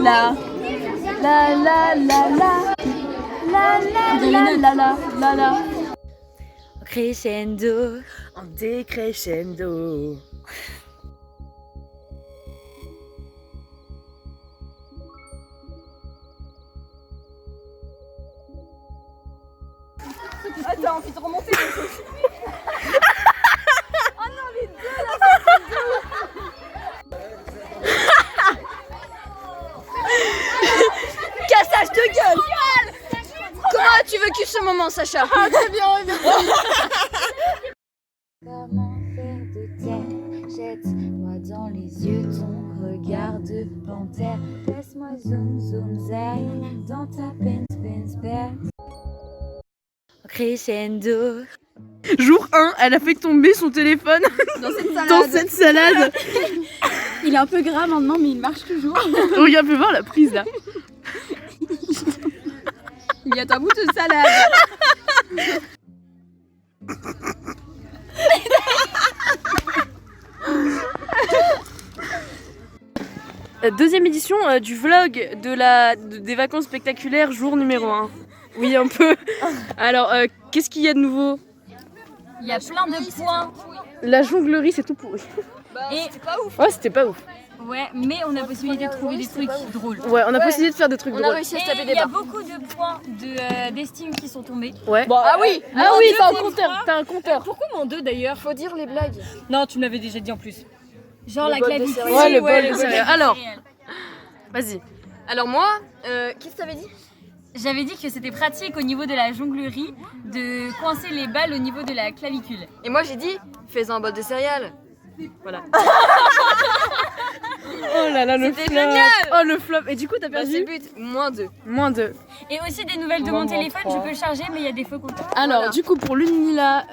la la la la la la la la la la la. Crescendo, en décrescendo. Ah, t'as envie de remonter les choses. Oh non, les deux là, c'est deux. Cassage de gueule. Comment tu veux que ce moment, Sacha? Ah, très bien, bien. Comment faire de terre? Jette-moi dans les yeux ton regard de panthère. Laisse-moi zoom zoom zaï dans ta pince. Crescendo. Jour 1, elle a fait tomber son téléphone dans cette salade. Il est un peu gras maintenant, mais il marche toujours. Regarde, fais voir la prise là. Il y a ta bout de salade. Deuxième édition du vlog des vacances spectaculaires, jour numéro 1. Oui, un peu. Alors, qu'est-ce qu'il y a de nouveau? Il y a plein de points. La jonglerie, c'est tout pourri. Et c'était pas ouf. Ouais, c'était pas ouf. Ouais, mais on a possibilité de trouver des trucs drôles. Ouais, on a possibilité de faire des trucs On drôles. a réussi à se taper des barres. Il y a beaucoup de points d'estime qui sont tombés. Ouais. Bon, ah oui, t'as un compteur. T'as un compteur. Pourquoi mon 2 d'ailleurs? Faut dire les blagues. Non, tu me l'avais déjà dit en plus. Genre la bol de clavicule. céréales. Ouais, le bol de bol céréales. Alors, vas-y. Alors moi, qu'est-ce que t'avais dit? J'avais dit que c'était pratique au niveau de la jonglerie de coincer les balles au niveau de la clavicule. Et moi j'ai dit, fais un bol de céréales. Voilà. Oh là là, le flop. C'était génial. Oh le flop. Et du coup, t'as Bah, c'est perdu le but, -2. -2. Et aussi des nouvelles de mon téléphone, je peux le charger, mais il y a des faux compteurs. Alors, Voilà. du coup, pour l'Unila,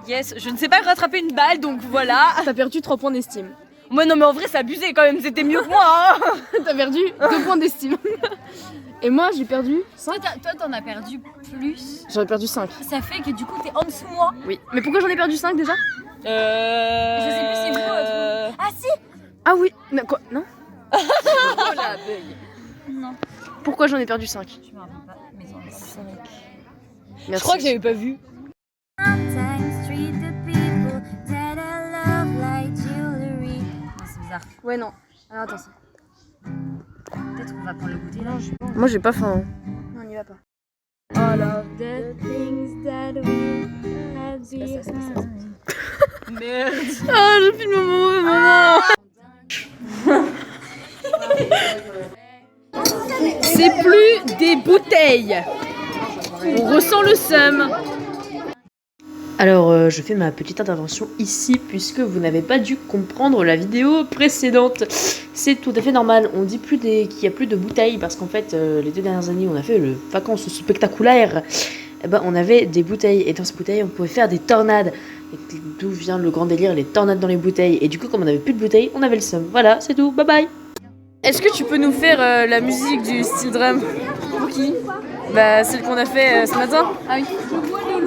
Yes, je ne sais pas rattraper une balle, donc voilà. t'as perdu 3 points d'estime. Moi non mais en vrai c'est abusé quand même, c'était mieux que moi hein. T'as perdu 2 points d'estime. Et moi, j'ai perdu 5. Toi, t'en as perdu plus. J'en ai perdu 5. Ça fait que du coup, t'es en dessous de moi. Oui. Mais pourquoi j'en ai perdu 5 déjà? Je sais plus, c'est vous. Ah si. Ah oui. Non, quoi? Non. Oh la beuille. Non. Pourquoi j'en ai perdu 5? Je me rappelle pas, mais j'en ai 5. Merci. Je crois que j'avais pas vu. Sometimes treat the people that I love like jewelry. Non, c'est bizarre. Ouais, non. Alors, attends. Peut-être qu'on va prendre le goûter là. Moi, j'ai pas faim. Non, on y va pas. All of the things that we have behind. Merde. Ah, je filme mon maman. C'est plus des bouteilles. On ressent le seum. Alors, je fais ma petite intervention ici puisque vous n'avez pas dû comprendre la vidéo précédente. C'est tout à fait normal. On dit plus qu'il y a plus de bouteilles parce qu'en fait, les 2 dernières années, on a fait le vacances spectaculaires. Eh ben, on avait des bouteilles et dans ces bouteilles, on pouvait faire des tornades. Et d'où vient le grand délire, les tornades dans les bouteilles. Et du coup, comme on n'avait plus de bouteilles, on avait le seum. Voilà, c'est tout. Bye bye. Est-ce que tu peux nous faire la musique du steel drum? Pour qui? Bah, celle qu'on a fait ce matin. Ah oui.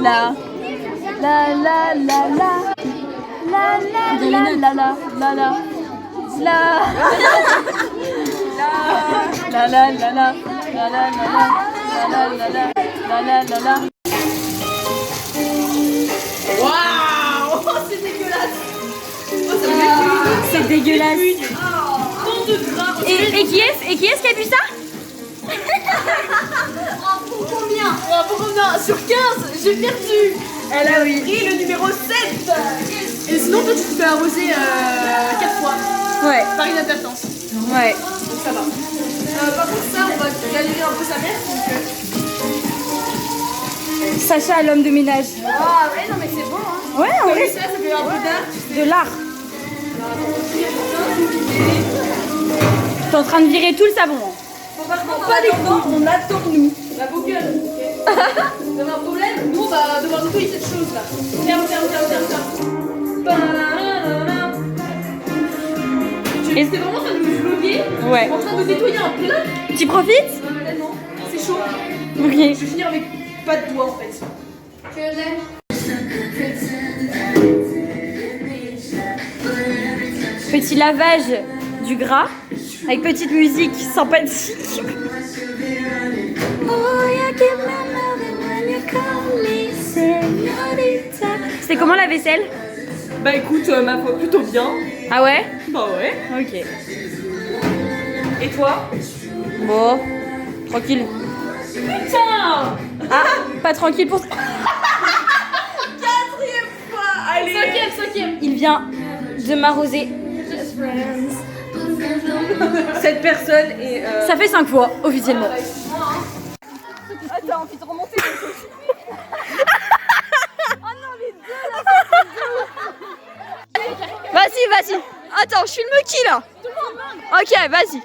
La. La la la la. La la la la la la la. La. La la la la. La la la la. La la la la. La la la la. Waouh. Oh, c'est dégueulasse. Oh, ça me C'est dégueulasse. trop de gras. Et qui est-ce qui a bu ça? Pour combien? Sur 15, j'ai perdu. Elle a pris le numéro 7. Et sinon, toi, tu te fais arroser 4 fois. Ouais. Par inadvertance. Ouais. Donc ça va. Par contre, ça, on va galérer un peu sa mère. Sacha, l'homme de ménage. Ah, ouais, non, mais c'est bon. Hein. Ouais, en Comme vrai. ça fait un peu d'art. De l'art. T'es en train de virer tout le savon. Bon, par contre, pas les coups, on attend nous. La vos gueules, ok. Vous avez un problème? Nous, on va devoir nettoyer cette chose là. Ferme. Tu étais vraiment en train de nous vlogger. Ouais. En train de nettoyer un plat. Tu profites? Non, c'est chaud. Ok. Je vais finir avec pas de doigts en fait. Que j'aime. Petit lavage du gras Avec petite musique sympathique. C'était comment la vaisselle? Bah écoute, ma foi, plutôt bien. Ah ouais? Bah ouais. Ok. Et toi? Bon, tranquille. Putain! Ah, pas tranquille pour... Allez! Cinquième. Il vient de m'arroser. Cette personne est... Ça fait 5 fois, officiellement. Attends, envie de remonter. Vas-y. Attends, je suis le mucky là. Ok, vas-y.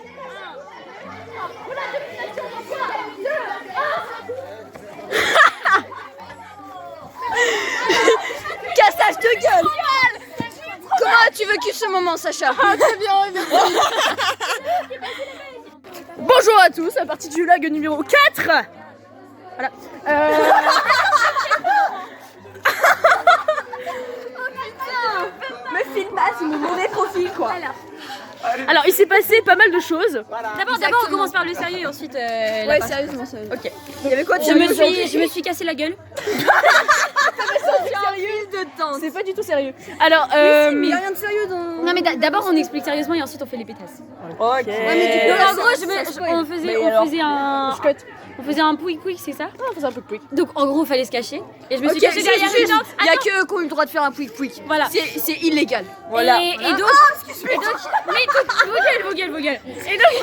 Cassage de gueule. Comment as-tu vécu ce moment, Sacha? Très bien, merci. Bonjour à tous, à partir du lag numéro 4. Voilà. Me filme pas, c'est mon mauvais profil quoi. Alors il s'est passé pas mal de choses. D'abord, on commence par le sérieux et ensuite. Ouais, sérieusement, sérieux. Ok. Il y avait quoi de Je me suis cassé la gueule. sérieux de temps. C'est pas du tout sérieux. Alors, mais- y a rien de sérieux dans. Non mais d'abord on explique sérieusement et ensuite on fait les pétasses. Ok. Donc en gros on faisait un pouic c'est ça? On faisait un peu de quick. Donc en gros il fallait se cacher. Et je me suis cachée derrière une tente. Il y a que qui ont eu le droit de faire un pouic. Voilà. C'est illégal. Et donc, mais vos gueules. Et donc,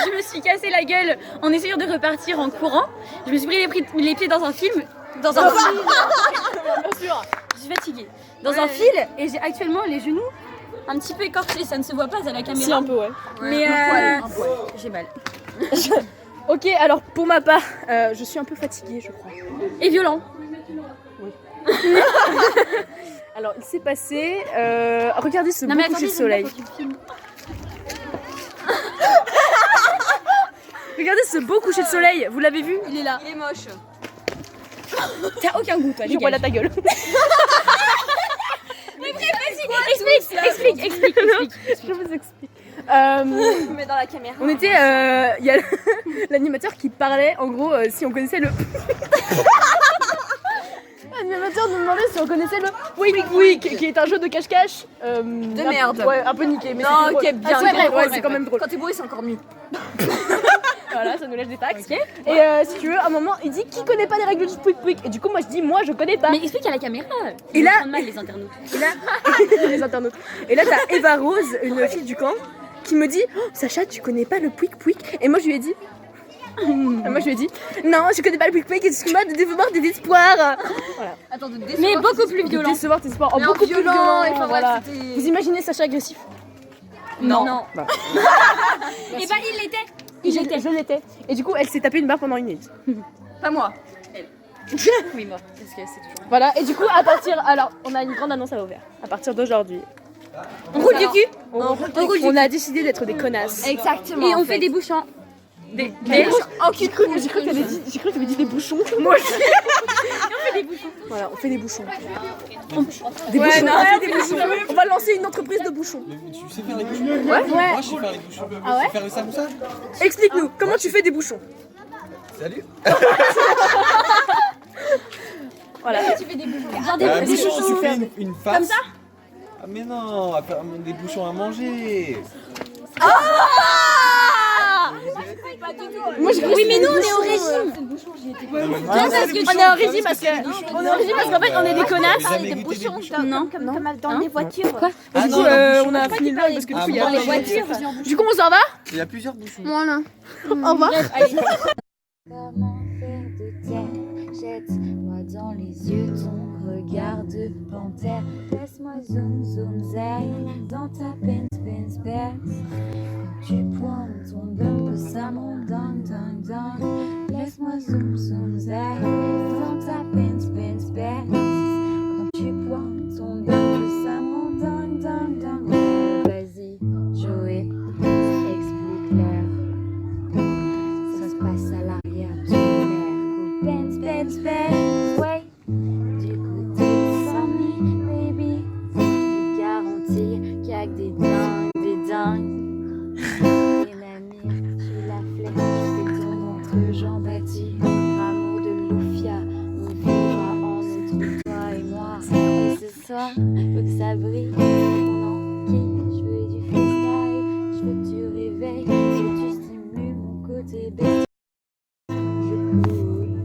je me suis cassé la gueule en essayant de repartir en courant. Je me suis pris les pieds dans un film. Dans un fil. Bien sûr. Je suis fatiguée. Dans un fil et j'ai actuellement les genoux un petit peu écorchés. Ça ne se voit pas à la caméra. Si un peu ouais. Mais j'ai mal. Ok, alors pour ma part, je suis un peu fatiguée, je crois. Et violent. Alors il s'est passé, regardez ce beau mais coucher attendez, de soleil. Regardez ce beau coucher de soleil, vous l'avez vu? Il est là. Il est moche. T'as aucun goût toi. Je vois là ta gueule. Explique. Je vous explique. Mais dans la caméra. On était, il y a l'animateur qui parlait, en gros, si on connaissait le. L'animateur nous demandait si on connaissait le Pouic, qui est un jeu de cache-cache. De merde. Ouais, un peu niqué. Mais Non, c'était ok, drôle. bien. Ah, c'est Vrai, drôle, vrai, c'est quand même drôle. Quand t'es bourré, c'est encore mieux. Voilà, ça nous lâche des taxes. Et si tu veux, à un moment, il dit qui connaît pas les règles du Pouic. Et du coup, moi je dis, moi je connais pas. Mais explique à la caméra. Et là- Ils prennent mal les internautes. Et là, les internautes. Et là, t'as Eva Rose, une fille du camp, qui me dit oh, Sacha, tu connais pas le Pouic. Et moi, je lui ai dit non, je connais pas le Pouic. Excuse-moi de décevoir des espoirs. Voilà. Attends, mais beaucoup plus De violent. décevoir tes espoirs. Beaucoup plus violent. Voilà. Vous imaginez Sacha agressif? Non. Bah. Et bah il l'était. Je l'étais. Et du coup, elle s'est tapée une barre pendant 1 minute. Pas moi. Oui, moi. Parce que c'est toujours. Voilà. Et du coup, à partir. Alors, on a une grande annonce à vous faire. À partir d'aujourd'hui. On roule du cul. On a décidé d'être des connasses. Exactement. Et on fait des bouchons. Des bouchons. Oh, j'ai cru que t'avais dit des bouchons. Moi aussi. On fait des bouchons. Voilà, on fait des bouchons. Des bouchons. non, On fait des bouchons. On va lancer une entreprise de bouchons. Mais tu sais faire les bouchons? Ouais. Moi je sais faire les bouchons. Ah ouais? Tu sais faire le samoussage? Explique-nous, comment tu fais des bouchons? Salut! Voilà. Tu fais des bouchons. Genre Des des bouchons, bouchons. tu fais une face. Comme ça? Ah mais non, on va faire des bouchons à manger. Moi, je Oui, mais nous on est au régime. On est en régime parce qu'en fait on est des connasses. Des bouchons. Non. Comme dans les voitures. Quoi? Ah Du coup, non, les bouchons. on a fini le live parce que du coup il y a Ah, les bon, voitures. Du coup, on s'en va? Il y a plusieurs bouchons. Voilà. Au revoir. Comment faire de terre? Jette-moi dans les yeux ton regard de panthère. Laisse-moi zoom zaï dans ta pince perce. Quand tu pointes ton bump, ça m'en dingue. Laisse-moi zoom zaï dans ta pince perce. Quand tu pointes ton bump, ça m'en dingue. Vas-y, Joey, explique-leur. Ça se passe à l'arrière du nerf. Ouais. Du côté de Sammy, baby. Je te garantis qu'il y a que des dingues. soir, faut que ça brille. Mon enquille, je veux du freestyle. Je veux que tu réveilles, je veux que tu stimules mon côté bête. Je coule.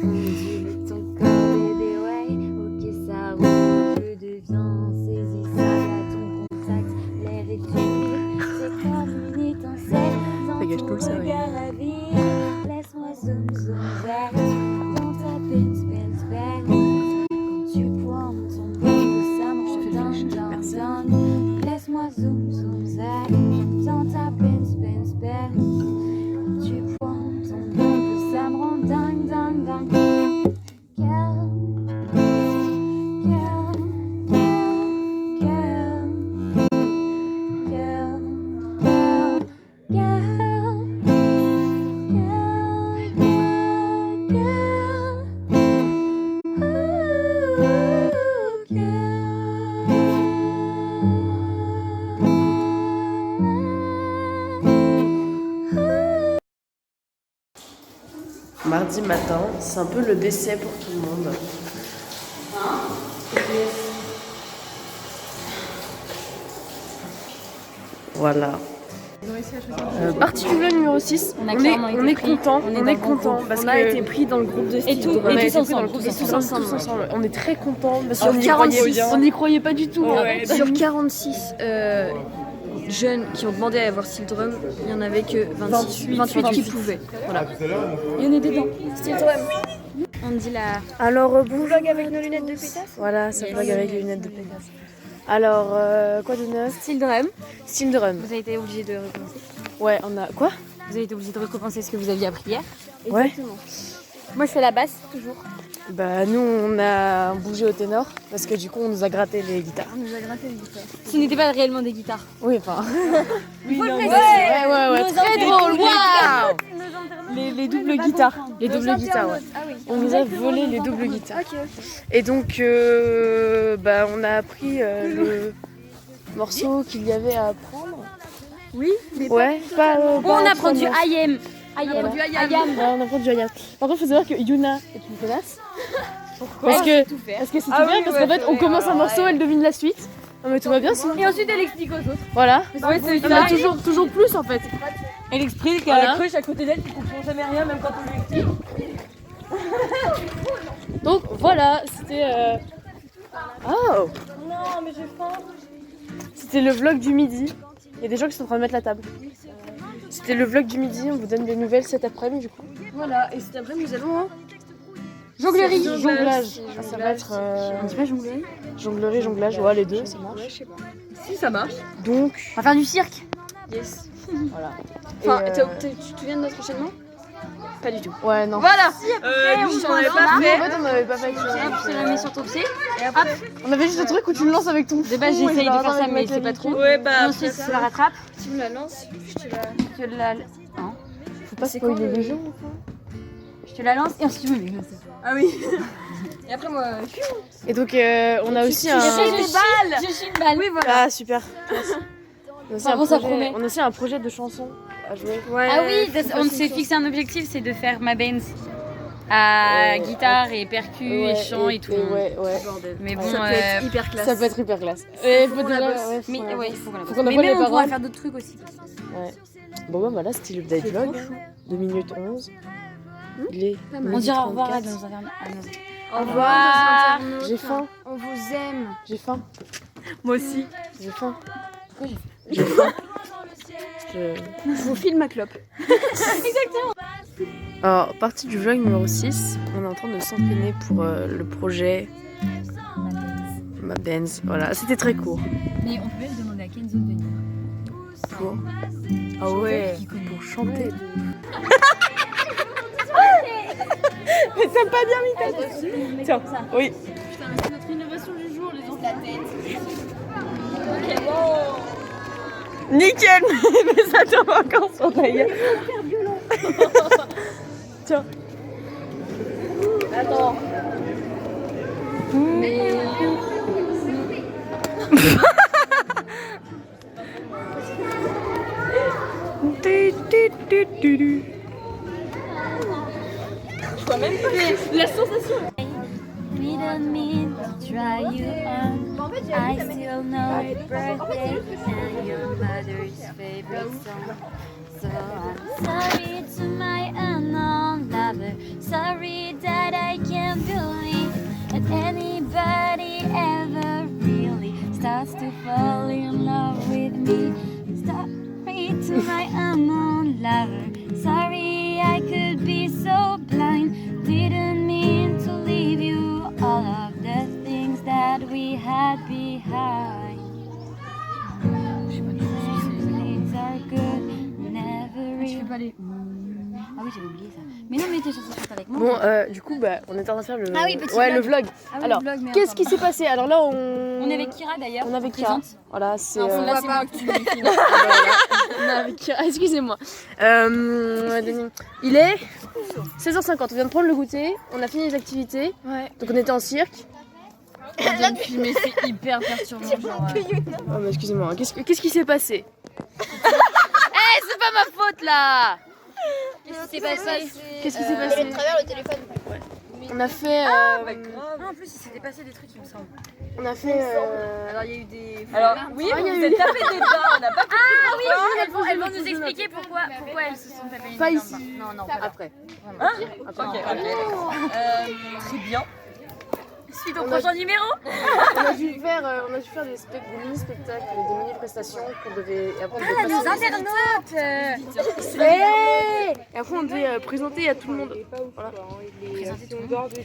Ondule ton corps, bébé, ouais. Ok, ça roule. Un peu de viande, saisissable à ton contact. L'air est humide, c'est comme une étincelle. Dans ton regard ravi, laisse-moi zoom zoom vers dans ta pince pince belle. Quand tu pointes ton bout, ça me rend dingue dingue dingue. Laisse-moi zoom zoom vers dans ta pince pince belle. Quand tu pointes ton bout, ça me rend dingue dingue dingue. Girl, girl, girl, girl, girl, girl, girl. Mardi matin, c'est un peu le décès pour tout le monde. Voilà. Partie du vlog numéro 6. On est content, parce On a été pris dans le groupe de style. tous ensemble. On est très contents parce qu'on n'y croyait pas du tout. Sur 46 jeunes qui ont demandé à avoir style drum, il n'y en avait que 28 qui pouvaient. Voilà. Il y en a dedans. Style drum. On dit la. Alors, bon vlog avec nos lunettes de pétasse. Voilà, ça vlog avec les lunettes de Pégasse. Alors, quoi de neuf? Style drum. Style drum. Vous avez été obligé de recommencer. Ouais, on a... Quoi? Vous avez été obligé de recommencer ce que vous aviez appris hier. Ouais. Moi, je fais la basse, toujours. Bah nous, on a bougé au ténor, parce que du coup, on nous a gratté les guitares. On nous a gratté les guitares. Ce n'était pas réellement des guitares. Oui, enfin... Il faut le préciser. Ouais, très drôle, waouh. Les doubles guitares. Les doubles guitares, ouais. Ah oui. On nous a volé les doubles guitares. Ok. Et donc, bah, on a appris le morceau qu'il y avait à apprendre. Oui, mais Ouais, pas... On apprend du IM. Voilà. du ayam. Ouais, on apprend du Ayam. Par contre, il faut savoir que Yuna est une connasse. Pourquoi? Parce que c'est tout bien, parce qu'en fait, on commence un morceau, elle devine la suite. Non mais tout va bien sinon. Et ensuite, elle explique aux autres. Voilà. Ouais, c'est On a toujours plus en fait. Elle explique Voilà. la cruche à côté d'elle qui comprend jamais rien, même quand on lui explique. Donc voilà, c'était... Oh. Non, mais j'ai faim. C'était le vlog du midi. Il y a des gens qui sont en train de mettre la table. C'était le vlog du midi, on vous donne des nouvelles cet après-midi du coup. Voilà, et cet après-midi, nous allons Jonglerie. Jonglage. Ça va être... On dit pas jonglerie. Jonglerie, jonglage, ouais les deux, ça marche. je sais pas. Si, ça marche. Donc, On va faire du cirque. Yes. voilà. Enfin, Et, tu te souviens de notre enchaînement? Pas du tout. Ouais, non. Voilà. on j'en avais prend pas ça. fait. En fait, on n'avait pas fait Tu la mets sur ton pied. On avait juste le truc où tu le lances avec ton De base, fou et j'essaye de genre, faire ça, avec mais ma c'est pas clavicule. trop. Ouais, bah. Ensuite, tu la rattrapes. Tu me la lances, je te la. Tu la... Faut pas C'est spoiler quoi, les gens. Je te la lance et ensuite tu me mets. Ah oui. Et après, moi. Et donc, on a aussi un... Je suis une balle. Oui, voilà. Ah, super. Classe. On a aussi Par un contre, ça projet- promet. on a aussi un projet de chanson à jouer. Ouais. Ah oui, on s'est fixé un objectif, c'est de faire ma Benz à guitare et percu et chant et tout. Ouais. Mais bon, Ça peut être hyper classe. Ça peut être hyper classe. Et faut qu'on la déjà... bosse. ouais, mais faut la ouais, bosse. il faut qu'on la Faut bosse. qu'on Mais apprenne les même on pourra paroles. faire d'autres trucs aussi. Ouais. Bon bah voilà, c'était l'update vlog. 2 minutes 11. Il est On dira au revoir à 34. nos internautes. Au revoir. J'ai faim, On vous aime. j'ai faim, Moi aussi. j'ai faim. Pourquoi J'ai faim. Je vous filme ma clope. Alors, partie du vlog numéro 6, on est en train de s'entraîner pour le projet ma Benz. Voilà, c'était très court. Mais on peut même demander à Kenzo de venir. Pour... Ah ouais, pour chanter. Mais t'as pas bien mis ta tête. Tiens, oui. C'est notre innovation du jour, les enfants. La tête. Nickel. Mais ça tombe encore sur ta gueule. Tiens. Attends. La sensation. Oui, didn't mean to try you on. I still know your birthday and your mother's favorite song. So I'm sorry to my unknown lover. Sorry that I can't believe that anybody ever really starts to fall in love with me. Sorry to my unknown lover. Sorry I could be so blind. Didn't mean to leave you all of the things that we had behind. Things are good, never Je fais pas les. Ah oui, j'avais oublié ça. Mais non, mais tes chansons sont avec moi. Bon, du coup, bah, on est en train de faire le, Ah oui, petit le vlog. vlog. Ah oui, Alors, le vlog, mais qu'est-ce attends. qui s'est passé? Alors là, On est avec Kira d'ailleurs. on est avec Kira. Présente. Voilà, c'est. Non, faut là, pas pas que tu me filmes. on est avec Kira. Excusez-moi. Il est 16h50. On vient de prendre le goûter. On a fini les activités. Ouais. Donc on était en cirque. Là, de filmer, c'est hyper perturbant. Genre, Oh, mais excusez-moi. Qu'est-ce qui s'est passé? C'est pas ma faute là. Qu'est-ce qui s'est passé? Qu'est-ce qui s'est passé? le téléphone. On a fait. Ah, en plus, il s'était passé des trucs, il me semble. On a fait. Alors, il y a eu des. Alors, oui, Ah, il y a vous eu- êtes tapé des barres, on n'a pas Ah oui, elles vont nous expliquer pourquoi elles se sont tapées une Pas énorme ici. barre. Non, non, pas Après. Hein Après. Ok, d'accord. Très bien. Suite au prochain numéro. On a dû faire des mini-spectacles, des mini-prestations qu'on devait. Et après, on devait Nos passer- internautes. Ouais. Et après, on devait présenter à tout le monde. Voilà.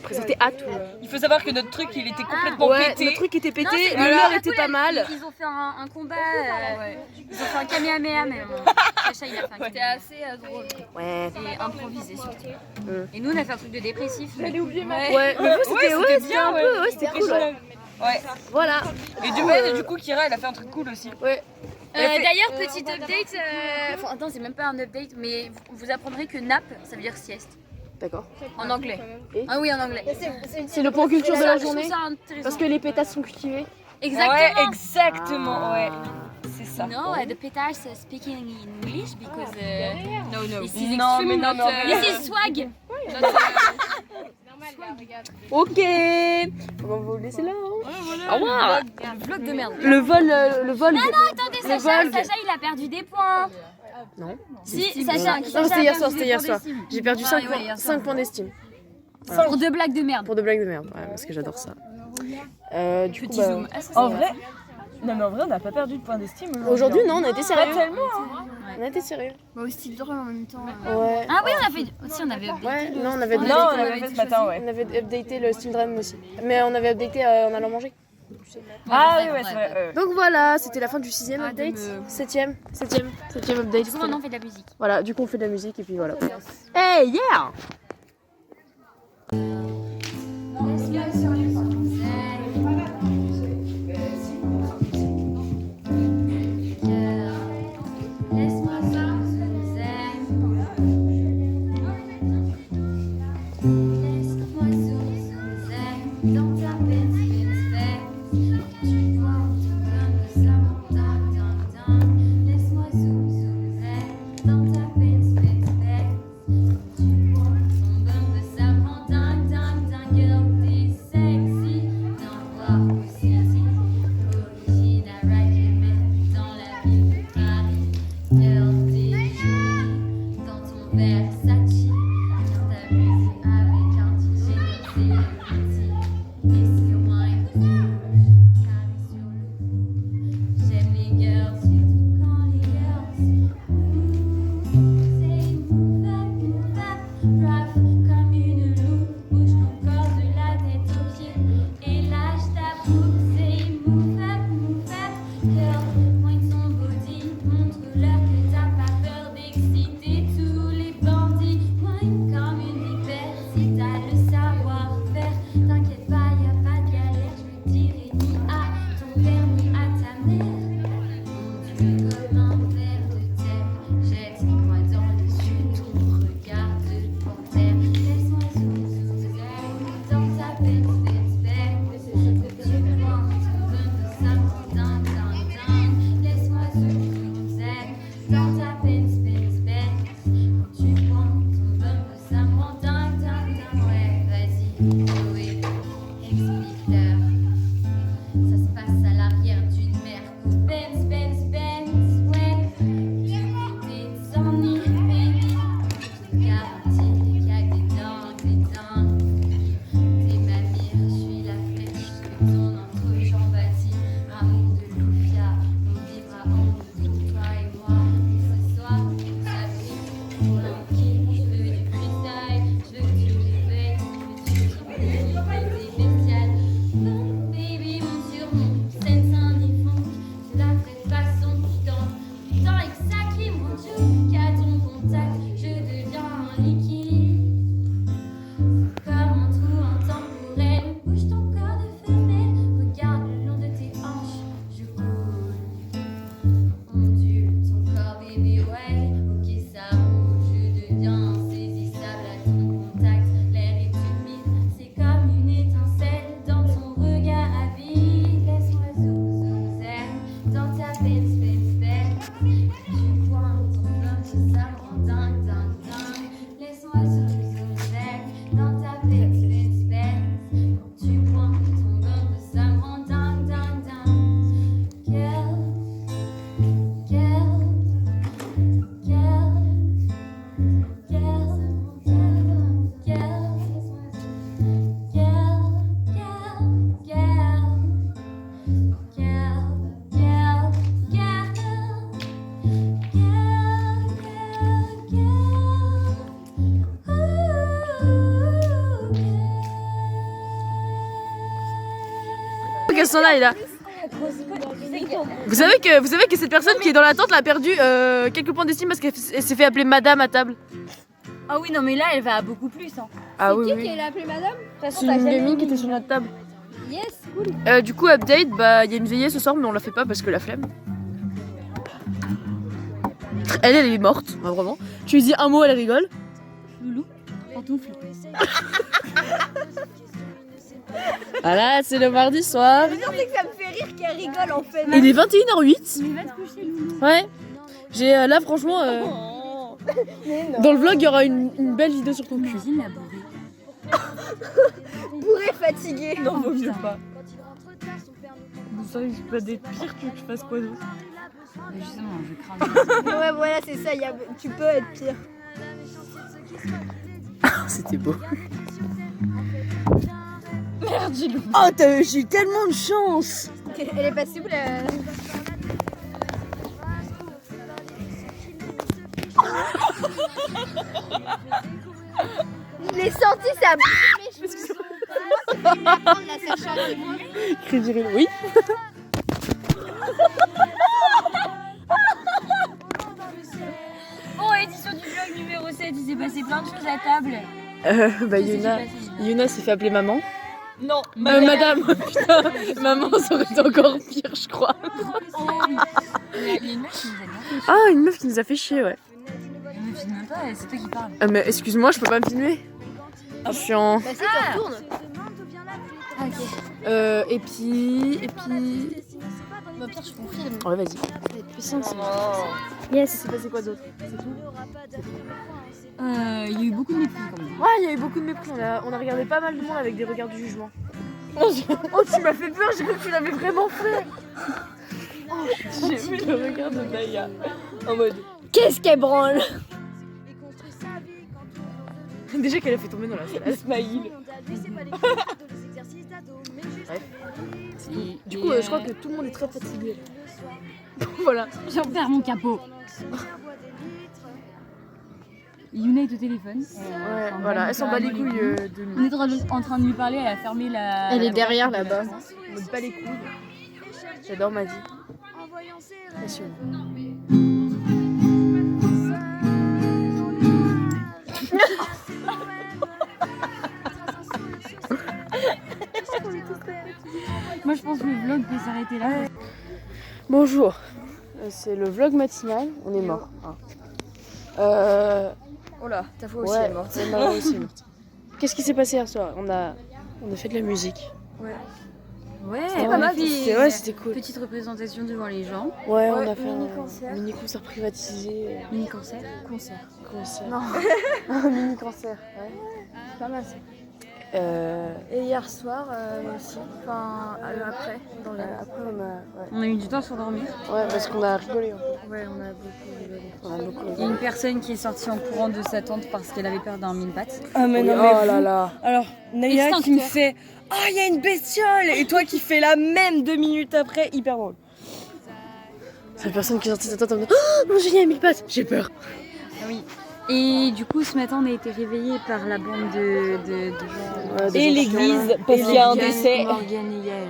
Présenter à tout le monde. Il faut savoir que notre truc, il était complètement Ouais, pété. notre truc était pété, Non, c'est- l'humeur voilà. était pas mal. Ils ont fait un combat. Ils ont fait un kamehameha, mais Sacha, il a fait un C'était assez drôle. Ouais. Et improvisé surtout. Mm. Et nous, on a fait un truc de dépressif. J'allais oublier ma. Ouais, mais vous, c'était c'était c'était bien, un peu, ouais, c'était cool. Ouais. Ouais. Voilà. Et du coup, Kira, elle a fait un truc cool aussi. Ouais. D'ailleurs, petite update. Enfin, attends, c'est même pas un update, mais vous apprendrez que nap, ça veut dire sieste. D'accord. En anglais. Et Ah oui, en anglais. C'est le point culture de la Je trouve journée. ça intéressant. Parce que les pétasses sont cultivées. Exactement. Ouais, exactement, ouais. C'est ça. No, the petars speaking in English because this is Non, extreme mais non, not, mais this is swag. Ok. On va vous laisser là. Au revoir. Vlog de merde. Le vol. Attendez, Le Sacha, vol. Sacha, il a perdu des points. Non. Si, Sacha. Non, c'était hier soir. J'ai perdu 5 points d'estime. Pour deux blagues de merde. Pour de blagues de merde. Ouais, parce que j'adore ça. Du coup, En vrai, non, mais en vrai, on n'a pas perdu de point d'estime aujourd'hui, non, on a été Pas sérieux. tellement, hein. On a été sérieux. Bah, au style d'or en même temps. Ouais. Ah oui, on a fait. Aussi, on avait. Ouais, non, on avait Non, updaté, on l'avait fait ce matin, ouais. on avait updaté le Steam Drum aussi. Mais on avait updaté en allant manger. Ah oui, ouais, c'est vrai. Donc voilà, c'était la fin du 6ème Ah, de update. me- 7ème update. Du coup, maintenant, on fait de la musique. Voilà, du coup on fait de la musique et puis voilà. Hey, yeah! Laisse-moi sans zen. Laisse-moi sans zen. Dans ta peine, tu vois autour de ça. Laisse-moi zoom zen. Dans ta peine, tu vois qu'elle s'en aille là. Vous savez que cette personne qui est dans la tente là, a perdu quelques points d'estime parce qu'elle s'est fait appeler madame à table. Ah oui, non, mais là, elle va à beaucoup plus. Hein. Ah oui, Qui oui. l'a appelé madame? C'est une gamine qui était sur notre table. Yes, cool. Du coup, update, bah il y a une veillée ce soir, mais on la fait pas parce que la flemme. Elle est morte, bah, vraiment. Tu lui dis un mot, elle rigole. Loulou, pantoufle. Voilà, c'est le mardi soir. Le pire, c'est que ça me fait rire qu'elle rigole en fait. Il est 21h08. Mais va te coucher, Loulou. Ouais. J'ai là, franchement, dans le vlog, il y aura une belle vidéo sur ton cul. Imagine la bourrée. Bourré fatigué. Non, vaut mieux pas. Vous savez, je peux être pire que je fasse quoi d'autre. Justement, je crains. Ouais, voilà, c'est ça. Tu peux être pire. C'était beau. Merde, j'ai loupé. Oh, j'ai eu tellement de chance. Elle est passée où la... Je l'ai senti, ça a bougé mes cheveux. C'est moi qui vais prendre la séchage avec moi. Crédit oui. Bon, édition du vlog numéro 7, il s'est passé plein de choses à table. Bah Yuna s'est fait appeler maman. Non, Madame, putain, maman ça aurait été encore pire je crois. Il y a une meuf qui nous a bien fait chier. Ah, une meuf qui nous a fait chier, ouais. Ne me filme pas, c'est toi qui parles. Mais excuse-moi, je peux pas me filmer. Je suis en... Bah si, tu retournes. Ah, ok. Et puis... Bah pire, je confirme. Ouais, vas-y. Yes. C'est passé quoi d'autre? C'est tout? Il y a eu beaucoup de mépris quand même. Ouais, il y a eu beaucoup de mépris. On a regardé pas mal de monde avec des regards de jugement. Oh, tu m'as fait peur, j'ai cru que tu l'avais vraiment fait. Oh, j'ai vu le regard de Naya. En mode... Qu'est-ce qu'elle branle? Déjà qu'elle a fait tomber dans la salle. Elle smile. Bref. Du coup, je crois que tout le monde est très fatigué. Voilà. J'ai refaire mon capot. Yuna est au téléphone. Ouais, voilà, elle s'en bat les couilles de On nous. est en train de lui parler, elle a fermé la. Elle est la derrière, porte de là-bas. la fenêtre. Elle me bat les couilles. J'adore ma vie. Passionnant. Moi je pense que le vlog peut s'arrêter là. Bonjour. C'est le vlog matinal. On est mort. Hein. Oh là, ta voix aussi Ouais, est morte. ma voix aussi est morte. Qu'est-ce qui s'est passé hier soir? On a fait de la musique. Ouais, C'était on pas a mal, fait Ouais, c'était cool. petite représentation devant les gens. Ouais, on Ouais, a fait mini-concert. un mini-concert privatisé. Mini concert. Concert. Concert. Non. Un mini-concert, ouais. Pas mal ça. Euh, Et hier soir aussi. Enfin, après. Dans la... après, on a... Ouais, On a eu du temps sur dormir. ouais parce qu'on a rigolé. Un peu. Ouais, on a beaucoup rigolé. On a beaucoup Il y a rigolé. une personne qui est sortie en courant de sa tente parce qu'elle avait peur d'un mille-pattes. Ah mais Oui, non mais oh là vous- là. Alors Naya qui me Extincteur. fait ah il y a une bestiole et toi qui fais la même 2 minutes après, hyper drôle. C'est la personne qui est sortie de sa tente en me disant oh mon génie a 1000 pattes. J'ai peur. Ah oui. Et du coup, ce matin, on a été réveillés par la bande de Ouais, des Et gens l'église chiants. parce qu'il y a un Morgane, décès. Morgane et Yael.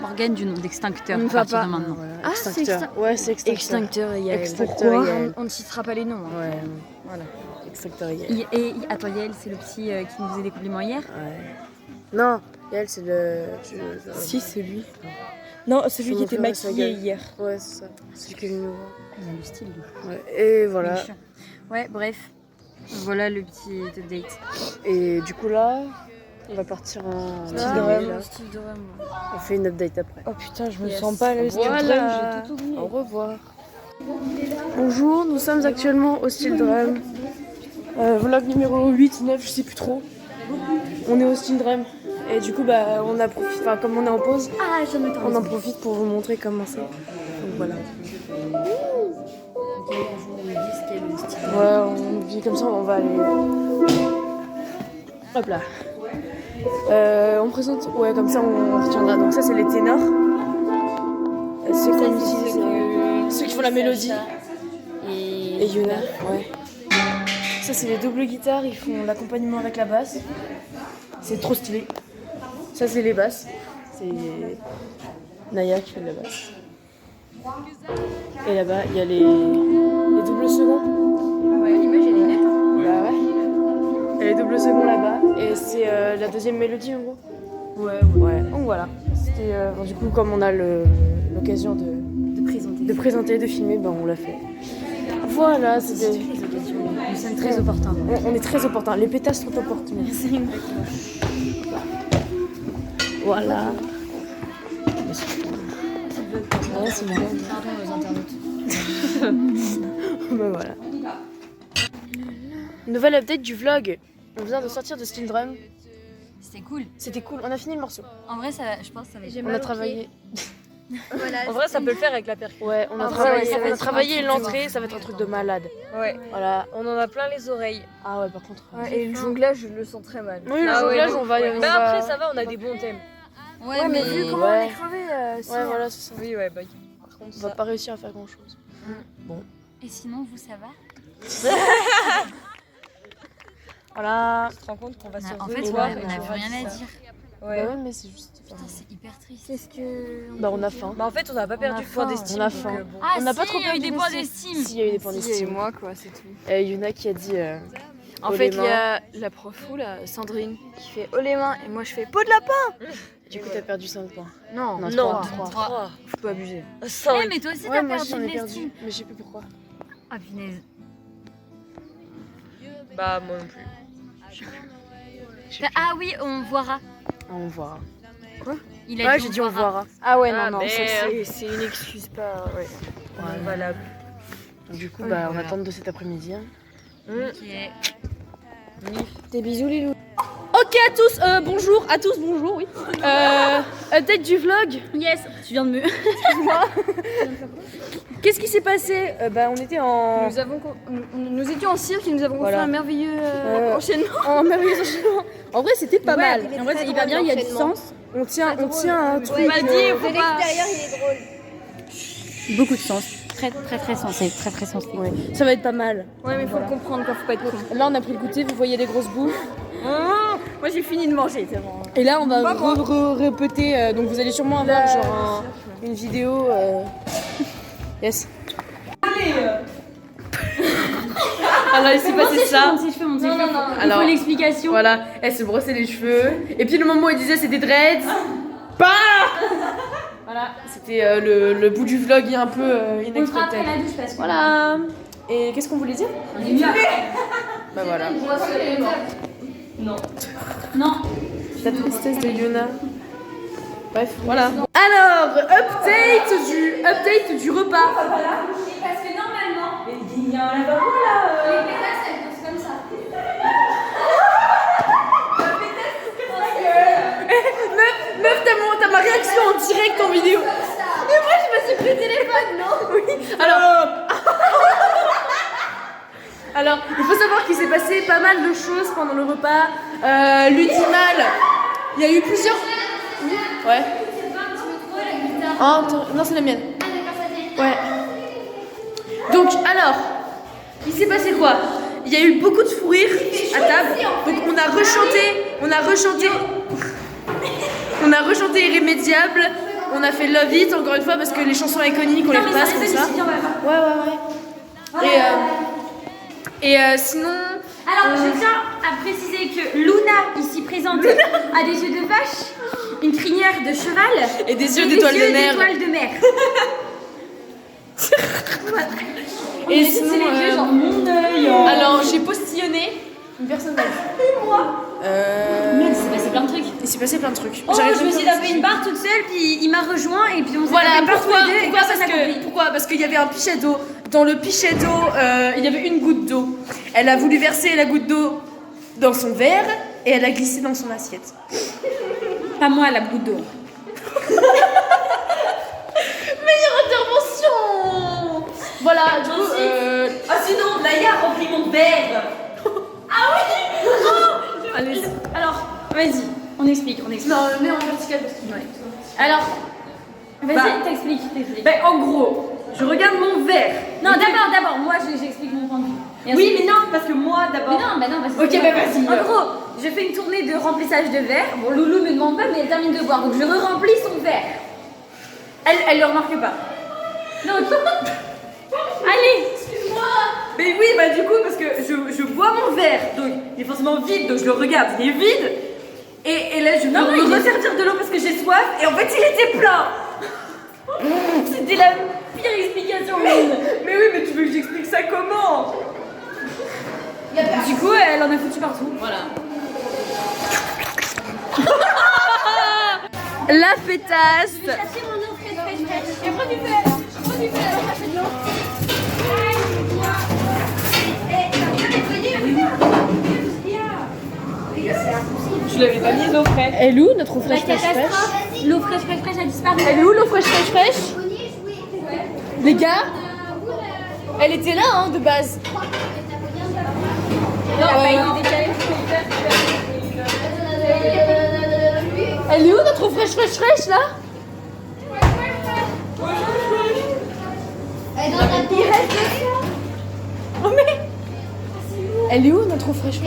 Morgane du nom d'Extincteur à Papa. partir de maintenant. Voilà, Ah, c'est extincteur. Ouais, c'est extincteur. Extincteur et Yael. Extincteur et Yael. On ne citera pas les noms. hein. Ouais, Voilà. extincteur et Yael. Et attends, Yael, c'est le petit qui nous faisait des compliments hier. Ouais. Non, Yael, c'est le... Si c'est lui. Non, celui Je qui était montrerai sa maquillé gueule. hier. Ouais, c'est ça. C'est celui qui est venu nous voir. Il a le style, lui. Ouais. Et voilà. Méchant. Ouais, bref. Voilà le petit update. Et du coup là, on va partir en Style style de de rêve. là. Style de rêve, moi. On fait une update après. Oh putain, je me Yes. sens pas le style Voilà. drum, j'ai tout oublié. Au revoir. Bonjour, nous sommes actuellement au Steel Drum. Vlog numéro 8, 9, je sais plus trop. On est au Steel Drum. Et du coup, bah, on a profité, enfin, comme on est en pause, Ah, j'en ai on en profite pour vous montrer comment c'est. Donc voilà. Ouais, on vit comme ça, on va aller. Hop là. On présente, ouais, comme ça on retiendra. Donc ça, c'est les ténors. C'est qu'on utilise ceux qui font la mélodie. Et Yuna, ouais. Ça, c'est les doubles guitares, ils font l'accompagnement avec la basse. C'est trop stylé. Ça, c'est les basses. C'est Naya qui fait de la basse. Et là-bas, il y a les doubles seconds. Ouais, l'image elle est nette. Bah ouais. Il y a les doubles seconds là-bas. Et c'est la deuxième mélodie en gros. Ouais. Donc voilà. C'était bon, du coup, comme on a l'occasion de présenter, de filmer, ben on l'a fait. Voilà, c'était. Nous sommes très opportuns. On est très opportun. Les pétasses sont opportuns. Voilà. Ouais, c'est bon. Pardon aux internautes. Bah voilà. Nouvelle update du vlog. On vient de sortir de Steel Drum. C'était cool. C'était cool. On a fini le morceau. En vrai, je pense que ça va être. On a travaillé. Voilà. En vrai, ça peut le faire avec la percussion. Ouais, on a En vrai, travaillé. ça va On a être travaillé un truc de l'entrée. Ça va être un truc de malade. Ouais. Voilà. On en a plein les oreilles. Ah ouais, par contre. Et le jonglage, je le sens très mal. Oui, le Ah ouais, jonglage, bon. on va. Ouais. on Mais va- après, ça va, on a des bons thèmes. Ouais, mais vu comment ouais. on est crevé, Ouais, voilà, c'est ça. Oui, ouais, bah. Par contre, On va ça. pas réussir à faire grand chose. Et sinon, vous, ça va? Voilà. Tu te rends compte qu'on va se En fait, revoir on et n'a tu plus auras rien dit à ça. dire. Ouais. Bah ouais, mais c'est juste. Putain, c'est hyper triste. Qu'est-ce que. Bah on a faim. Bah en fait, on n'a pas perdu de point faim. d'estime. On a donc, faim. bon. Ah, On n'a si, pas trop il y a eu perdu des points d'estime. d'estime. Si, il y a eu des points Si, et d'estime. moi, quoi, c'est tout. Yuna qui a dit. En haut fait, les il y a la prof ou là, Sandrine, qui fait haut les mains et moi je fais pot de lapin. Du coup, t'as perdu 5 points. Non, Non, Non, 3. 3. faut pas abuser. Eh, 5. mais toi aussi, Ouais, t'as moi perdu j'en de ai perdu. l'estime. Mais je sais plus pourquoi. Ah, punaise. Bah, moi non plus. Ah oui, on verra. Ah, on verra. Il a Ouais, dit j'ai dit on verra. Ah ouais, Ah, non, ça, merde. c'est une excuse pas. Ouais. Ouais. Voilà. Donc, du coup, Oui, bah, on voilà. attend de cet après-midi. Hein. Ok. Des bisous, les loups. Ok à tous, bonjour, à tous, bonjour, oui. Update du vlog. Yes, tu viens de me. Qu'est-ce qui s'est passé Bah, on était en. Nous étions en cirque et nous avons Voilà. fait un merveilleux Euh, enchaînement. En merveilleux enchaînement. En vrai, c'était pas mal. En vrai, c'est hyper bien, il y a du sens. On tient un truc. On m'a dit, De faut pas. l'extérieur, il est drôle. Beaucoup de sens. Très, très, très sensé. Très, très sensé. Ouais. Ça va être pas mal. Ouais, mais faut le comprendre, quoi, faut pas être con. Là, on a pris le goûter, vous voyez les grosses boules. Moi j'ai fini de manger, c'est bon. Et là, on va répéter. Donc, vous allez sûrement avoir genre une vidéo. Yes. Alors, il s'est passé ça. Mon petit cheveu, mon petit cheveu. Il Alors, faut l'explication. Voilà, elle se brossait les cheveux. Et puis le moment où elle disait c'était dreads. Bah voilà, c'était le bout du vlog est un peu On le fera après inexpected. la douche parce que. Voilà. Et qu'est-ce qu'on voulait dire On est mieux après. Bah voilà. Non. La tristesse de Yuna. Bref, voilà. Alors, update du repas. Parce que normalement. Il y a un lavabo là. Les pétasses, elles dansent comme ça. Meuf, t'as ma réaction en direct en vidéo. Mais moi, je me suis pris le téléphone, non? Oui. Alors, il faut savoir qu'il s'est passé pas mal de choses pendant le repas. L'Udimal, il y a eu plusieurs. Ouais. Ah, non, c'est la mienne. Ouais. Donc, alors, il s'est passé quoi? Il y a eu beaucoup de fou rire à table. Donc, on a rechanté Irrémédiable. On a fait Love It, encore une fois, parce que les chansons iconiques, on les repasse comme ça. Ouais. Et sinon. Alors, je tiens à préciser que Luna, ici présente, a des yeux de vache, une crinière de cheval Et des yeux et d'étoile des de yeux mer. d'étoile de mer. Et sinon. C'est les yeux, genre mon œil. Alors, j'ai postillonné une personne d'âge. Merde, il s'est passé plein de trucs. Il s'est passé plein de trucs. Oh, J'arrive je me suis même pas à tapé une barre toute seule, puis il m'a rejoint, et puis on s'est Voilà, tapé une barre tous pourquoi, les deux, et pourquoi, personne parce n'a compris. que, pourquoi Parce qu'il y avait un pichet d'eau. Dans le pichet d'eau, il y avait une goutte d'eau. Elle a voulu verser la goutte d'eau dans son verre et elle a glissé dans son assiette. Pas moi, la goutte d'eau. Meilleure intervention. Voilà, du coup, Ah sinon, Naya a rempli mon verre. allez. Alors, vas-y, on explique. Non, mets en vertical parce que Alors, vas-y, Bah. t'expliques. Ben, en gros, je regarde mon verre. Non, d'abord, moi j'explique mon point de vue. Et Oui, ensuite- mais non, parce que moi Mais d'abord. non, bah non, parce que. Ok, bah vas-y. En gros, je fais une tournée de remplissage de verre. Bon, Loulou me demande pas, mais elle termine de boire. Donc je re-remplis son verre. Elle le remarque pas. Donc, allez, excuse-moi. Mais oui, bah du coup, parce que je bois mon verre, donc il est forcément vide, donc je le regarde, il est vide. Et là, je veux me resservir de l'eau parce que j'ai soif, et en fait, il était plein. C'était la pire explication. Mais oui, mais tu veux que j'explique ça comment? Du coup, elle en a foutu partout. Voilà. La fêtasse. Je l'avais pas mis l'eau fraîche. Elle est où notre eau fraîche fraîche? L'eau fraîche a disparu. Elle est où l'eau fraîche fraîche? Les gars, elle était là hein, de base. Elle est où notre eau fraîche là? Oh mais elle est où notre eau fraîche?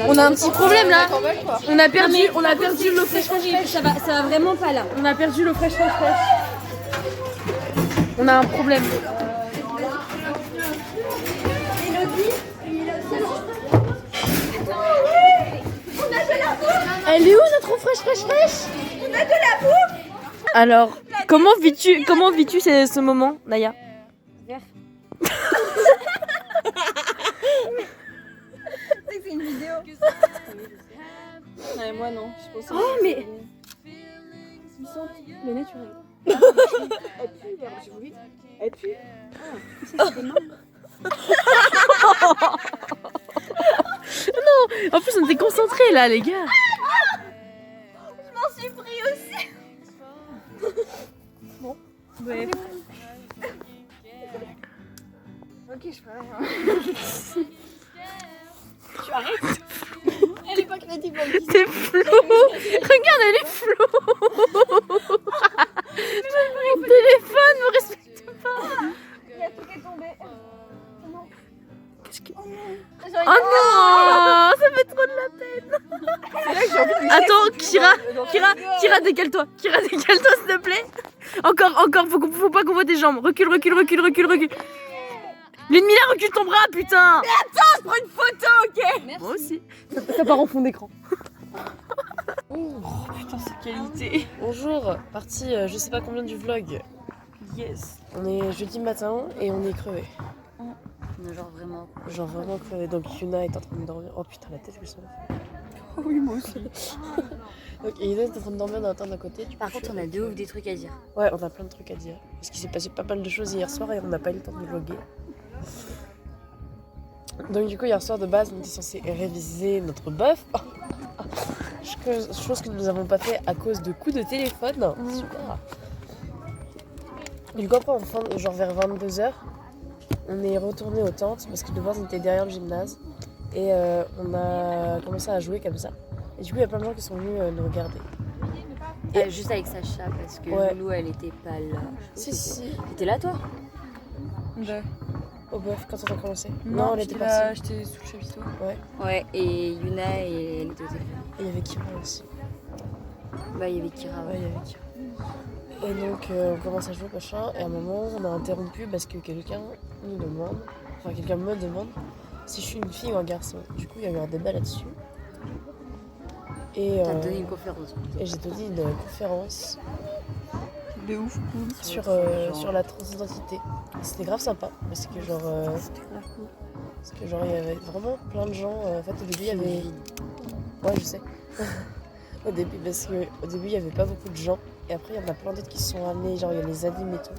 On a un petit problème là. On a perdu l'eau fraîche. Ça va vraiment pas là. On a perdu l'eau fraîche. On a un problème. Elle est où notre eau fraîche? On a de la boue. Alors, comment vis-tu ce moment, Naya? C'est une vidéo. Ouais, moi non, je pense. Oh mais Le naturel. Elle pue. en plus on était concentrés là les gars. Je m'en suis pris aussi. Bon. Ouais. Ok, je ferai rien. Tu arrêtes. Elle est pas créative. T'es flou. Regarde, elle est floue. Mon téléphone me respecte pas. Il y a tout qui est tombé. Non. Qu'est-ce que... Oh non, ça fait trop de la peine. Attends, Kira, décale-toi. Kira, décale-toi s'il te plaît. Encore, faut pas qu'on voit tes jambes. Recule. L'ennemi là, recule ton bras, putain. Mais attends, je prends une photo, ok. Moi aussi. Ça part en fond d'écran. Oh putain, c'est qualité. Bonjour, partie je sais pas combien du vlog. Yes. On est jeudi matin et on est crevé. Genre vraiment. Crevé. Donc Yuna est en train de dormir. Oh putain, la tête que ça me fait. Oh oui, moi aussi. Donc Yuna est en train de dormir dans la tente à côté. Par contre, on a de ouf des trucs à dire. Ouais, on a plein de trucs à dire. Parce qu'il s'est passé pas mal de choses hier soir et on n'a pas eu le temps de vlogger. Donc du coup, hier soir de base, on était censé réviser notre buff. Chose que nous n'avons pas fait à cause de coups de téléphone. Super. Et du coup, après, genre vers 22h, on est retourné aux tentes parce que de base, on était derrière le gymnase. Et on a commencé à jouer comme ça. Et du coup, il y a plein de gens qui sont venus nous regarder. Et juste avec Sacha, parce que Ouais. Loulou, elle était pas là. Si. T'étais là, toi? Au buff, quand on a commencé. Non, elle était partie. J'étais sous le chapiteau. Ouais, et Yuna, elle était au téléphone. Et il y avait Kira aussi. Bah, il y avait Kira, Ouais, il y avait Kira. Et donc, on commence à jouer, machin. Et à un moment, on a interrompu parce que quelqu'un me demande si je suis une fille ou un garçon. Du coup, il y a eu un débat là-dessus. Et T'as donné une conférence. et j'ai donné une conférence De ouf, cool. sur la transidentité. C'était grave sympa parce que genre il y avait vraiment plein de gens. En fait, au début il y avait. Ouais, je sais. Au début il y avait pas beaucoup de gens et après il y en a plein d'autres qui se sont amenés. Genre il y a les animes et tout.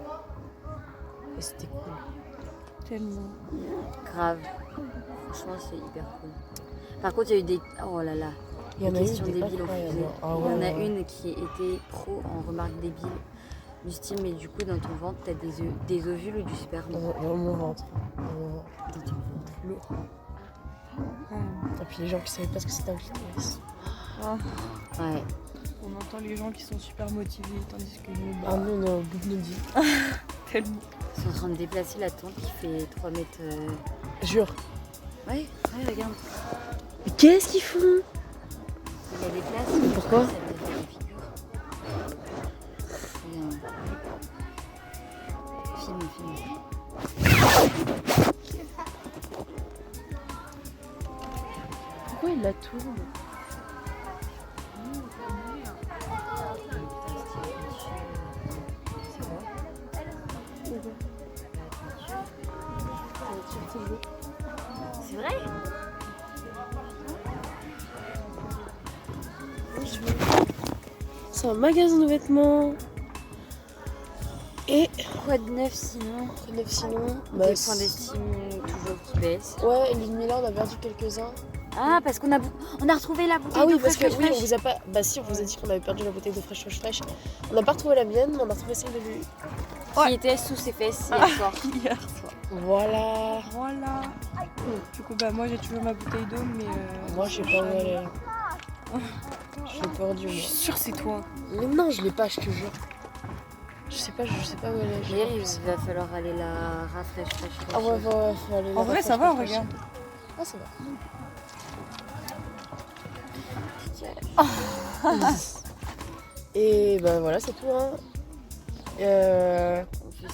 Et c'était cool. Tellement. Grave. Franchement, c'est hyper cool. Par contre, il y a eu des. Oh là là. Il y en a Des eu questions des débiles au incroyables. fusée. Ah Il y en ouais, a ouais. une qui était trop en remarque débile. Du style, mais du coup, dans ton ventre, t'as des ovules ou du sperme. Dans mon ventre. Dans ton ventre. Lourd. Et puis les gens qui savaient pas ce que c'était un clitoris. Ouais. On entend les gens qui sont super motivés, tandis que nous, Ah nous on est au bout de nos vies. Tellement. Ils sont en train de déplacer la tente qui fait 3 mètres. Jure. Ouais, regarde. Mais qu'est-ce qu'ils font? Il y a des places. Pourquoi? Ça peut faire des figures. Film. Pourquoi il la tourne? C'est vrai? C'est un magasin de vêtements. Et Quoi de neuf sinon? bah, Des points d'estime toujours qui baissent. Ouais, Ludmilla, on a perdu quelques-uns. Ah, parce qu'on a retrouvé la bouteille Ah oui, de parce que fraîche, oui, fraîche. on vous a pas. Bah si, on vous a dit qu'on avait perdu la bouteille de fraîche. On n'a pas retrouvé la mienne, mais on a retrouvé celle de lui. Qui était sous ses fesses hier soir. Hier soir. Voilà. Voilà. Du coup, bah moi j'ai toujours ma bouteille d'eau, mais. Moi, je sais pas où elle est. J'ai perdu, Je moi. suis sûre c'est toi. Mais non, je l'ai pas, je te jure. Je sais pas où elle est. D'ailleurs, il va falloir aller la rafraîchir. Ah ouais, faut aller. En vrai, ça va, regarde. Ah, ça va. Et bah voilà, c'est tout. Hein. On fait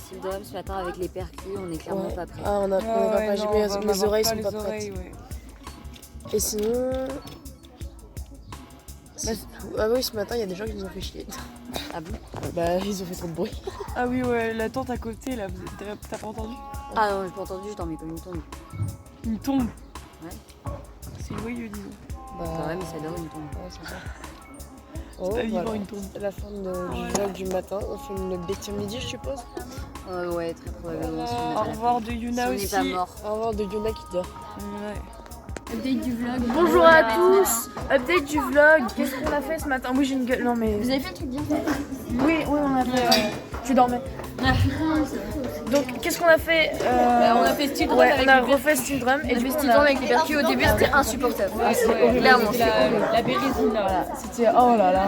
style drum ce matin avec les percus, on est clairement Ouais. pas prêts. Ah, on a pas non, mes on va mes avoir oreilles pas sont les pas prêtes. oreilles, ouais. Et sinon. C'est tout. Ah oui, ce matin, il y a des gens qui nous ont fait chier. Ah bon? Bah, ils ont fait trop de bruit. Ah oui, ouais, la tente à côté, là, t'as pas entendu? Ah non, j'ai pas entendu, je dormais comme une tombe. Une tombe. Ouais. C'est joyeux, dis donc. Bah, Ouais, mais ça dort une tombe. ouais, c'est ça. C'est pas vivant, voilà. une tombe. C'est la fin du vlog du matin. On fait une bêtise midi, je suppose. Ouais, très probablement. Si on Au n'est pas revoir de Yuna si on aussi. n'est pas mort. Au revoir de Yuna qui dort. Ouais. Update du vlog. Bonjour à tous. Update du vlog. Qu'est-ce qu'on a fait ce matin? Oui, j'ai une gueule. Non, mais. Vous avez fait le truc bien fait? Oui, on a fait. Tu dormais. Donc, qu'est-ce qu'on a fait? On a fait style drum Ouais, avec on a les refait Steel Drum. Et On a du fait coup, style on a- drum avec les percus. Au début, c'était insupportable. Clairement, c'était horrible. La bérésine, là. C'était. Oh là là.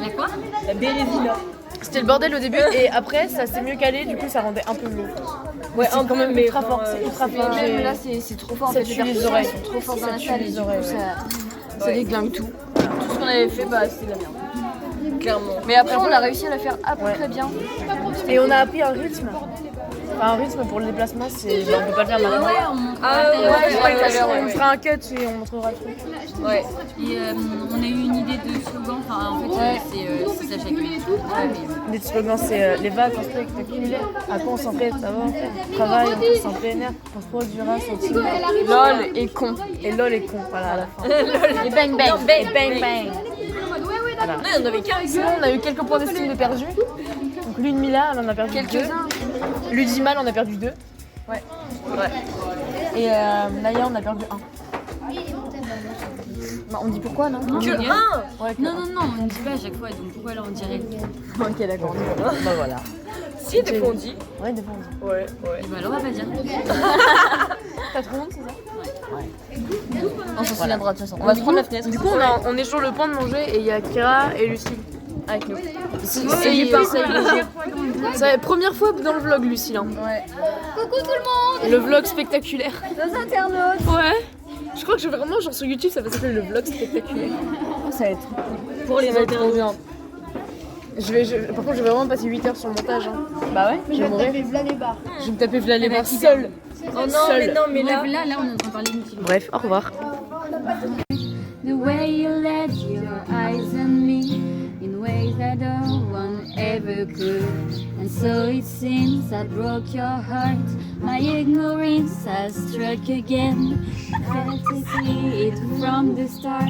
La quoi? La bérésine, là. C'était le bordel au début et après ça s'est mieux calé, du coup ça rendait un peu mieux. Ouais, C'est quand même mais ultra bon, fort, c'est ultra fort. Même là, c'est trop fort. En Ça fait, tue les les percus oreilles. sont trop forts dans Ça la tue salle. les Et du oreilles, coup, ouais. ça déglingue tout. Tout ce qu'on avait fait, bah, c'est de la merde. Clairement. Mais après, on a réussi à la faire à peu près bien. Et on a appris un rythme. Enfin, un rythme pour le déplacement, c'est. On peut pas le faire maintenant. Ouais, on montrera Ah, tout à l'heure. ouais, Tout à l'heure, On ouais. fera un cut et on montrera le truc. Ouais. Et on a eu une idée de slogan. Enfin, en fait, c'est Sacha qui met tout. Les slogans, c'est les vacances spectaculaires. À quoi on s'entraide, ça va. Travail, on s'en plein air. On se produira, sentir. LOL et con. Et lol et con, voilà, à la fin. Et bang bang. Et bang bang. Voilà. Non, on avait qu'un. Sinon, on a eu quelques points d'estime de perdus. Donc, Ludmilla, elle en a perdu 2. Quelques-uns. Ludimal, on a perdu 2. Ouais. Et Naya, on a perdu 1. Bah, on dit pourquoi, non? Non, Que on dirait- un. Ouais, que non, on ne dit pas à chaque fois. Donc pourquoi là on dirait? Ok, d'accord. Bah voilà. Si, des fois on dit. Ouais, des fois on dit. Ouais. Et bah alors on va pas dire. T'as trop honte, c'est ça? On s'en souviendra de toute façon. On va se prendre la fenêtre. Du coup, on est sur le point de manger et il y a Kira et Lucille avec nous. C'est hyper C'est la première fois dans le vlog, Lucille. Hein. Ouais. Coucou tout le monde. Le vlog spectaculaire. Nos internautes. Ouais. Je crois que je vais vraiment, genre sur YouTube, ça va s'appeler le vlog spectaculaire. Ça va être Pour les internautes. bien. Par contre, je vais vraiment passer 8 heures sur le montage. Hein. Bah ouais, je vais mourir. Je vais me taper v'là les barres seule. Oh non, mais là. Là, on est en train de parler de Bref, au revoir. The way you let your eyes on me in ways that no one ever could. And so it seems I broke your heart. My ignorance has struck again. Felt to see it from the start.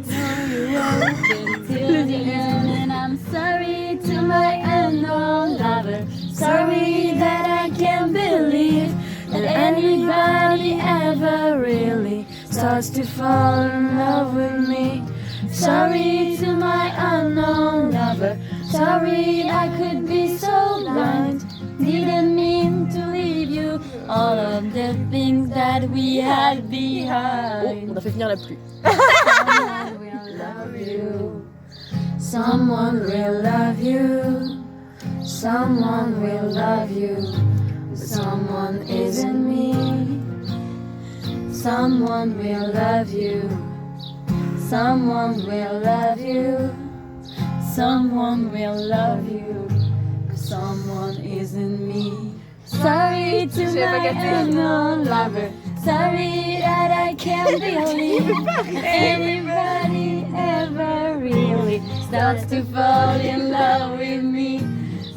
So you open till the end. And I'm sorry to my unknown lover. Sorry that I can't believe that anybody ever really starts to fall in love with me. Sorry to my unknown lover. Sorry I could be so blind. Didn't mean to leave you. All of the things that we had Oh, behind. on a fait venir la pluie. Someone will love you. Someone will love you. Someone will love you, but someone isn't me. Someone will love you, someone will love you. Someone will love you, but someone isn't me. Sorry to my unknown lover. Sorry that I can't believe anybody ever really starts to fall in love with me.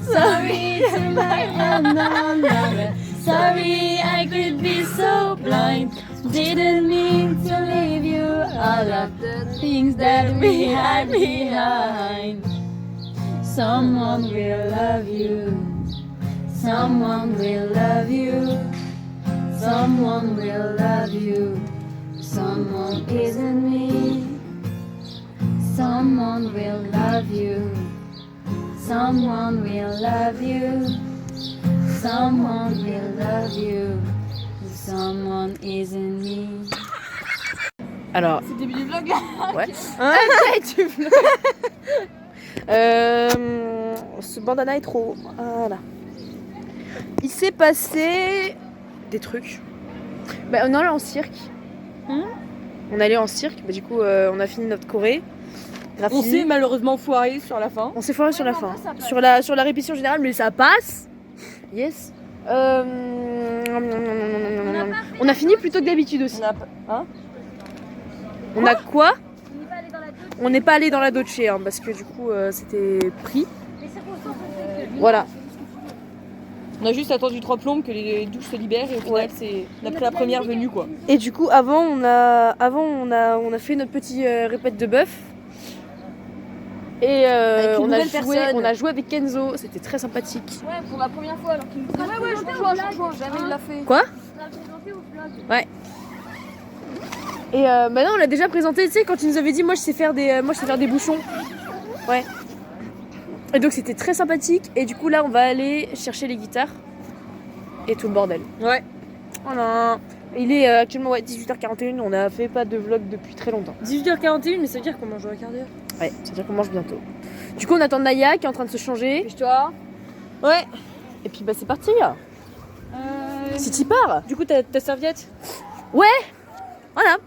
Sorry to my unknown lover. Sorry I could be so blind. Didn't mean to leave you all of the things that we had behind. Someone will love you. Someone will love you. Someone will love you. Someone isn't me. Someone will love you. Someone will love you. Someone will love you. Someone isn't me. Alors, C'est le début du vlog là. ouais. Tu ce bandana est trop. Voilà. Il s'est passé des trucs. Bah, on est allé en cirque. On est allé en cirque. Bah, du coup, on a fini notre choré. On s'est malheureusement foiré sur la fin. On s'est foiré sur la fin. Sur la répétition générale, mais ça passe. Yes. On a fini plus tôt que d'habitude aussi. On a quoi? On n'est pas allé dans la Dolce hein, parce que du coup c'était pris. Voilà. On a juste attendu 3 plombes que les douches se libèrent et au final on a pris la première venue quoi. Et du coup avant on a fait notre petit répète de bœuf. Et on a joué avec Kenzo, c'était très sympathique. Ouais, pour la première fois alors qu'il me disait ouais, je rejoins, jamais il l'a fait. Quoi? Ouais. Et maintenant on l'a déjà présenté, tu sais, quand il nous avait dit moi je sais faire des bouchons. Ouais. Et donc c'était très sympathique et du coup là on va aller chercher les guitares et tout le bordel. Ouais. Voilà. Il est actuellement 18h41, on a fait pas de vlog depuis très longtemps. 18h41 mais ça veut dire qu'on mange dans un quart d'heure. Ouais, ça veut dire qu'on mange bientôt. Du coup on attend Naya qui est en train de se changer. Pêche-toi. Ouais. Et puis bah c'est parti. Si t'y pars. Du coup ta serviette. Ouais. Voilà.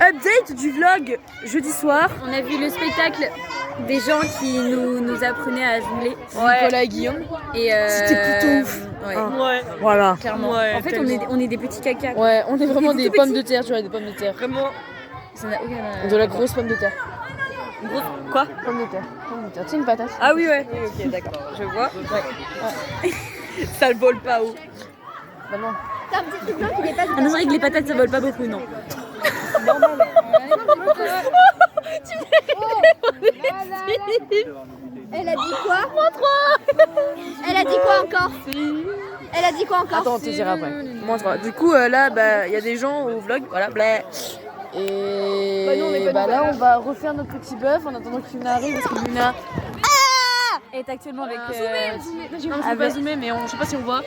Update du vlog jeudi soir. On a vu le spectacle des gens qui nous apprenaient à jongler. Nicolas et Guillaume. Et c'était plutôt ouf. Ouais. Ouais. Voilà. Clairement. Ouais, en fait, on est des petits caca. Ouais, on est vraiment des pommes de terre, tu vois, des pommes de terre. Vraiment. Ça n'a aucun. De la grosse pomme de terre. Gros. Quoi? Pomme de terre. Pomme de terre. Tu sais une patate? Ah oui ouais. Oui, ok d'accord. Je vois. Ouais. Ça le vole pas haut. Bah non. T'as un petit truc blanc qui dépasse. Ah non, c'est vrai que les patates ça vole pas beaucoup, non. Elle a dit quoi? Elle a dit quoi encore? Elle a dit quoi encore? Attends, on te dira après. -3. Du coup, là, bah, il y a des gens au vlog, voilà, blé. Et bah là, on va refaire notre petit bœuf en attendant que Luna arrive parce que Luna Elle est actuellement avec. non, je peux pas zoomer, mais je sais pas si on voit.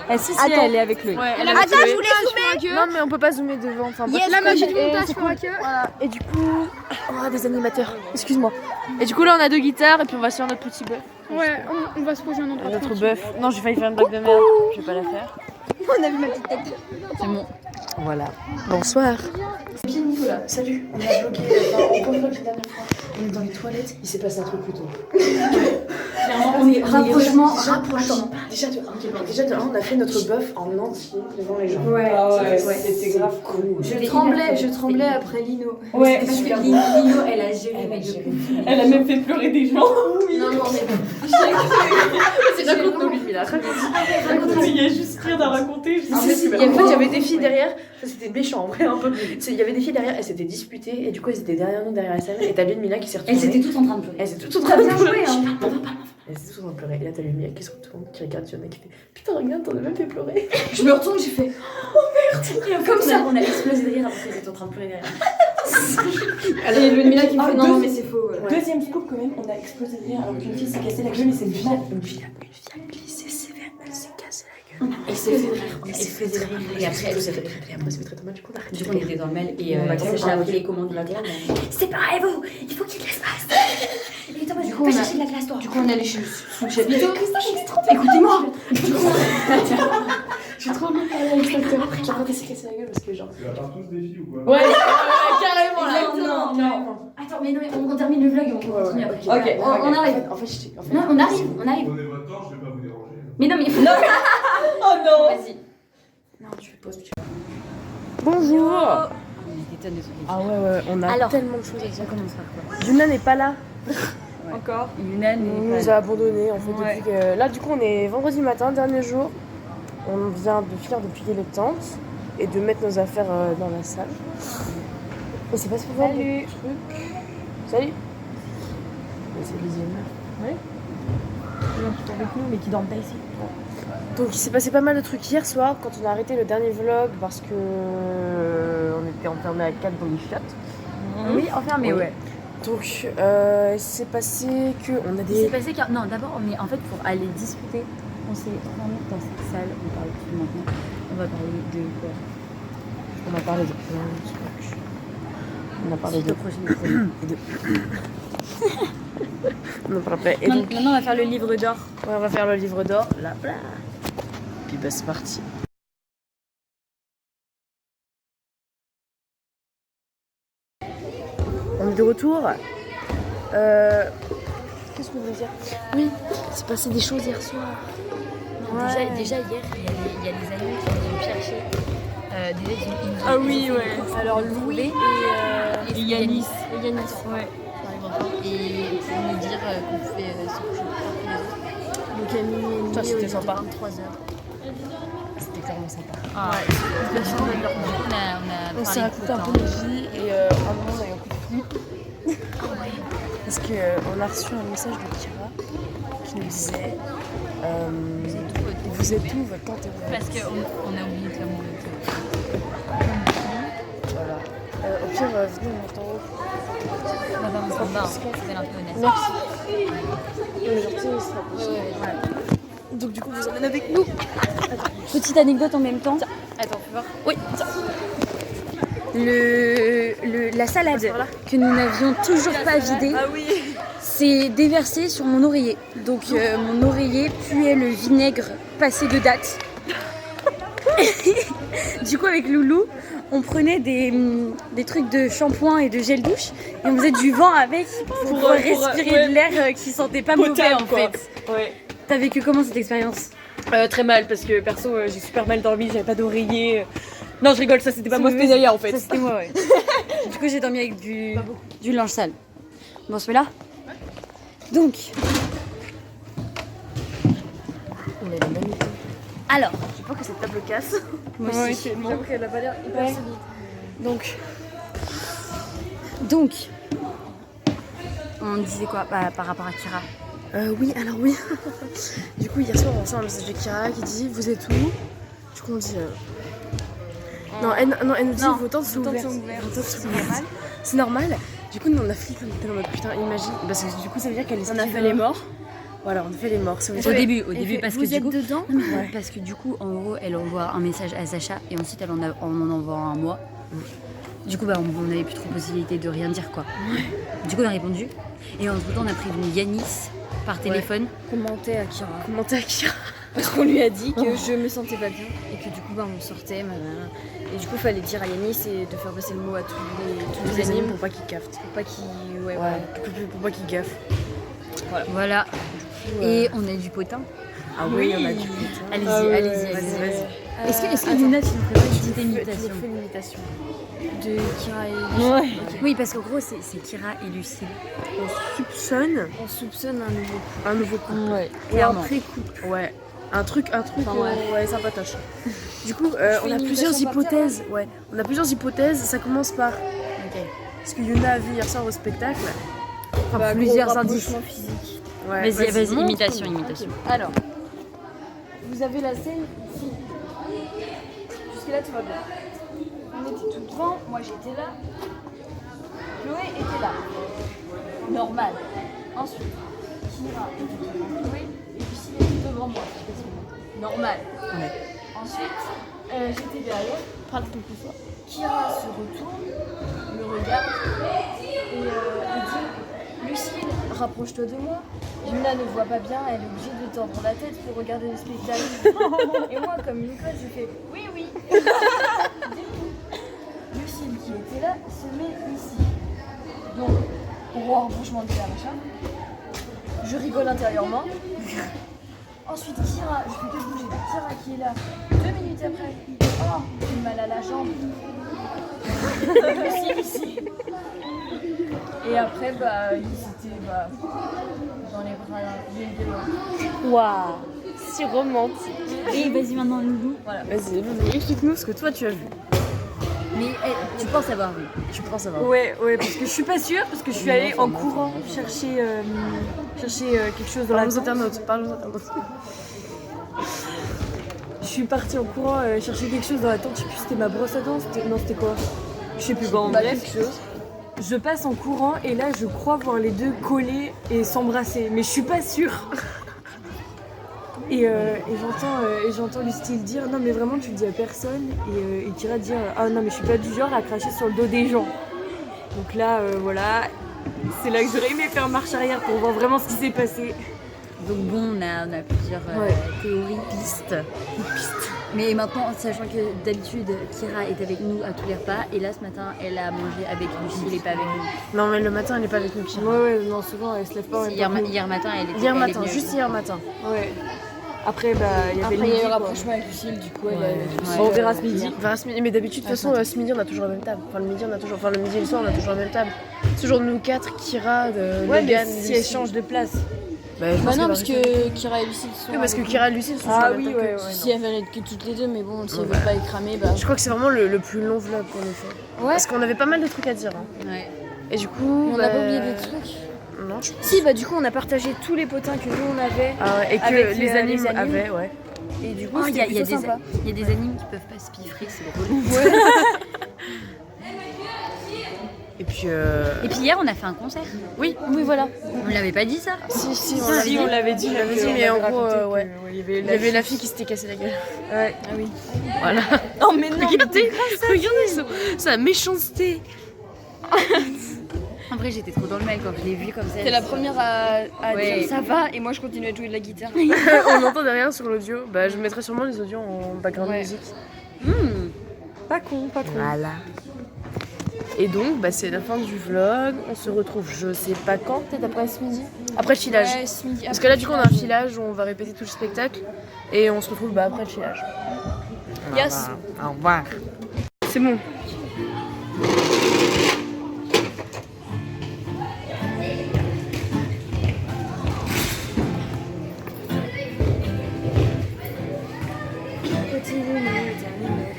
Ah si, Attends. elle est avec lui. Ouais, Attends, je voulais zoomer. Non, mais on peut pas zoomer devant. Enfin, Yes, la magie du montage c'est pour la queue. Voilà. Et du coup, oh, des animateurs. Excuse-moi. Et du coup, là, on a 2 guitares et puis on va se faire notre petit bœuf. Ouais, on va se poser un endroit. Notre bœuf. Non, j'ai failli faire une blague de merde. Je vais pas la faire. On a vu ma petite tête. C'est bon. Voilà. Bonsoir. Bien Nicolas, salut. On a bloqué, on peut bloquer la dernière fois. On est dans les toilettes, il s'est passé un truc plutôt. Clairement, on est rapprochement. Déjà de un, on a fait notre bœuf en entier devant les gens. Ouais, C'était grave cool. Je tremblais après Lino. Ouais, parce que Lino, elle a géré, mais de ouf. Elle a même fait pleurer des gens. Non, non, mais C'est raconte-nous lui là. Il y a juste rien à raconter. En fait, il y avait des filles derrière, ça c'était méchant en vrai un peu. Il y avait des filles derrière, elles s'étaient disputées et du coup elles étaient derrière nous, derrière la scène. Et t'as Ludmilla qui s'est retournée. Elles étaient toutes en train de pleurer. Elles étaient toutes en train de Bien pleurer. joué, hein. Elles étaient toutes en train de pleurer. Et là t'as Ludmilla qui se retourne, qui regarde Fiona qui fait putain regarde t'en as même fait pleurer. je me retourne, j'ai fait. Comme ça, on a explosé de rire alors qu'elles étaient en train de pleurer derrière. Et le Mila qui me fait non, mais c'est faux. Deuxième scoop quand même, on a explosé de rire alors qu'une fille s'est cassée la gueule et c'est une fille. Une fille a glissé sévère, elle s'est cassée la gueule. Elle s'est fait rire. Elle s'est fait rire. Et après, elle s'est fait très mal, du coup on a arrêté. on était dans le mail et On a Sacha a pris les commandes de la table. Séparez-vous, il faut qu'il y ait de l'espace. Il Du coup, on est allé sous le chapiteau. Écoutez-moi. J'ai trop envie de parler à l'inspecteur. Genre quand elle s'est cassée la gueule parce que genre. Tu vas faire tous des filles ou quoi? Ouais, carrément là. Non. Attends, mais non, mais on termine le vlog et on continue après. Ok, on arrive. En fait, Non, on arrive. Prenez votre temps, je vais pas vous déranger. Mais non, mais. Oh non. Vas-y. Non, tu fais pause. Bonjour. Des tonnes de trucs. Ah ouais, on a Alors, tellement de choses à dire. On commence par quoi? Yuna n'est pas là. Encore Yunan On nous a abandonnés en fait depuis que... Là du coup on est vendredi matin, dernier jour. On vient de finir de plier les tentes et de mettre nos affaires dans la salle. Et c'est passé pas mal de trucs. Salut. C'est les yeux. Ouais. Les gens qui sont avec nous mais qui dorment pas ici. Donc il s'est passé pas mal de trucs hier soir quand on a arrêté le dernier vlog parce que on était enfermés à 4 dans une chiotte. Oui, enfermé, ouais. Donc il s'est passé que on a Il s'est des... passé que. Non, d'abord, mais en fait, pour aller discuter, on s'est enfermé dans cette salle. On parle plus maintenant. On va parler de quoi? On a parlé de plein de trucs. On a parlé de... On en parle après. Et donc, Maintenant, on va faire le livre d'or. ouais, on va faire le livre d'or. Là, bla. Puis bah c'est parti. On est de retour. Qu'est-ce qu'on veut dire? Oui, il s'est passé des choses hier soir. Ouais. Déjà, hier, il y a des amis qui viennent me chercher. Ah oui, ouais. Alors, Louis et Yanis. Yanis. Ouais. Et pour nous dire qu'on pouvait se coucher plus tard que les autres. Donc Camille, Ça, c'était sympa. 23h. C'était clairement sympa. Ouais. On On s'est parlé raconté un peu nos vies et à un moment on a eu un coup de flip. Parce qu'on a reçu un message de Kira qui nous disait vous êtes où votre tante est où? Parce qu'on a oublié de faire mon Voilà. Au pire, venez, on est en haut. on va dans son bar, c'est un peu honnête. Merci. Le gentil, il sera prochain. Donc du coup, vous emmènez avec nous. Petite anecdote en même temps. Attends, fais voir. Oui. La salade que nous n'avions toujours pas vidée s'est déversée sur mon oreiller. Donc mon oreiller puait le vinaigre passé de date. Du coup avec Loulou, on prenait des trucs de shampoing et de gel douche et on faisait du vent avec pour respirer de l'air qui sentait pas mauvais en fait. Ouais. T'as vécu comment cette expérience? Très mal parce que perso j'ai super mal dormi, j'avais pas d'oreiller. Non, je rigole, ça c'était pas moi, c'était Zaya en fait. Ça c'était moi, ouais. Du coup j'ai dormi avec du linge sale. Bon, celui-là. Donc. On a les mêmes idées. Alors. J'ai peur que cette table casse. Moi aussi. J'avoue qu'elle a pas l'air hyper solide. Donc. On disait quoi par rapport à Kira? Oui, alors oui. Du coup, hier soir, on reçoit un message de Kira qui dit vous êtes où? Du coup, on dit. Non, elle nous dit vos tentes sont ouvertes. C'est normal. Du coup, nous on a flippé, on était en mode putain, imagine. Parce que du coup, ça veut dire qu'elle est. On a fait les morts. Voilà, on a fait les morts. Ça veut dire... Au début, parce que vous du êtes coup, dedans? parce que du coup, en gros, elle envoie un message à Sacha et ensuite elle on en envoie un à moi. Du coup, on n'avait plus trop possibilité de rien dire quoi. Du coup, on a répondu et entre temps, on a prévenu Yanis par téléphone. Commenter à Kira. Parce qu'on lui a dit que je me sentais pas bien et que du coup on sortait. Et du coup, il fallait dire à Yanis et de faire passer le mot à tous les animes animes pour pas qu'ils caftent. pour pas qu'ils. Pour pas qu'ils gaffent. Voilà. Et on a du potin. Ah oui, on a du putain. Allez-y. Vas-y. Est-ce que Luna, tu nous ferais pas une petite imitation Tu fais une imitation. De Kira et Oui, parce qu'en gros, c'est Kira et Lucille. On soupçonne on soupçonne un nouveau coup. un nouveau coup. Ouais, Ou un clairement. pré-coup. Ouais. Un truc ouais. ouais, sympatoche. Du coup, fais on a une plusieurs imitation par hypothèses. Ouais, on a plusieurs hypothèses. Ça commence par ce que Yuna a vu hier soir au spectacle. Bah, plusieurs gros indices. rapprochement physique. Ouais, Vas-y, montre. imitation. Alors, vous avez la scène ici. Jusque-là, tout va bien. On était tout devant, moi j'étais là. Chloé était là. Normal. Ensuite, Kira était devant Chloé et Lucille était devant moi. Je sais pas si vous m'entendez. Normal. Ensuite, j'étais derrière. Parle un peu plus fort. Kira se retourne, me regarde et dit Lucille, rapproche-toi de moi. Jumna ne voit pas bien, elle est obligée de tendre la tête pour regarder le spectacle. Et moi, comme une conne, je fais oui, oui. Lucille qui était là se met ici. Donc, gros rapprochement de la machin. Je rigole intérieurement. Ensuite, Kira, je fais que bouger. Kira qui est là. 2 minutes après, oh, j'ai mal à la jambe. Lucille ici. Et après, bah, il s'était dans les bras l'une de l'autre. Waouh, si romantique. Et vas-y maintenant, Loulou. Voilà. Vas-y, Loulou, explique-nous ce que toi tu as vu. Mais tu penses avoir vu. Tu penses avoir. Ouais, parce que je suis pas sûre, parce que je suis allée en courant chercher quelque chose dans la Parle aux tente. internautes, parle aux internautes. Je suis partie en courant chercher quelque chose dans la tente, je sais plus si c'était ma brosse à dents, non c'était quoi? Je sais plus, bon bref. Quelque chose. Je passe en courant et là je crois voir les deux coller et s'embrasser, mais je suis pas sûre. Et j'entends Lucille dire non mais vraiment tu le dis à personne et Kira dire ah non mais je suis pas du genre à cracher sur le dos des gens. Donc là voilà, c'est là que j'aurais aimé faire marche arrière pour voir vraiment ce qui s'est passé. Donc bon, on a plusieurs théories, pistes. Mais maintenant, sachant que d'habitude, Kira est avec nous à tous les repas, et là ce matin, elle a mangé avec Lucille et pas avec nous. Non, mais le matin, elle n'est pas avec nous, Kira. Ouais, non, souvent elle se lève pas. Hier matin, elle était Hier elle est matin, venue juste avec hier matin. Ouais. Après, il y avait Après, il y a eu midi, un quoi. rapprochement avec Lucille, du coup, elle Ouais. Bon, on verra ce midi. On verra ce midi. Mais d'habitude, de toute façon, ce midi, on a toujours la même table. Enfin, le midi, on a toujours. Enfin, le midi et le soir, on a toujours la même table. C'est toujours nous quatre, Kira, Ouais, Logan, mais si elle change de place. Bah, je pense Bah non, qu'elle parce va rester. que Kira et Lucille sont. Oui, parce que avec Kira et Lucille sont Ah sur la même oui, table ouais, que- ouais. Si elles veulent être que toutes les deux, mais bon, si elles Ouais. veulent pas être cramées, bah. Je crois que c'est vraiment le plus long vlog qu'on ait fait. Ouais. Parce qu'on avait pas mal de trucs à dire. Hein. Ouais. Et du coup. On bah, a pas oublié des trucs. Non, je Si, du coup, on a partagé tous les potins que nous on avait. Ah ouais, et que Avec, les animes les animes. avaient, ouais. Et du coup, Oh, il y a c'était plutôt sympa. des animes qui peuvent pas se piffrer, c'est drôle. Et puis. Et puis hier, on a fait un concert. Oui, Oui, voilà. On l'avait pas dit ça? si, Si, on l'avait dit, mais en gros, ouais. Il y Il y avait la fille qui s'était cassée la gueule. Ouais. Ah oui. Voilà. Oh, mais non, Regardez sa méchanceté. En vrai, j'étais trop dans le mal quand je l'ai vue comme ça. T'es la première à Ouais. dire ça va, et moi je continue à jouer de la guitare. On entend derrière sur l'audio. Bah, je mettrai sûrement les audios en background Ouais. music. Pas con, pas con. Voilà. Et donc, bah, c'est la fin du vlog. On se retrouve, je sais pas quand, peut-être après ce midi. Après le filage. Ouais, ce midi. Parce que là, du coup, on a un filage où on va répéter tout le spectacle. Et on se retrouve après le filage. Yes. Au revoir. C'est bon. Petit Loulou est un numéro.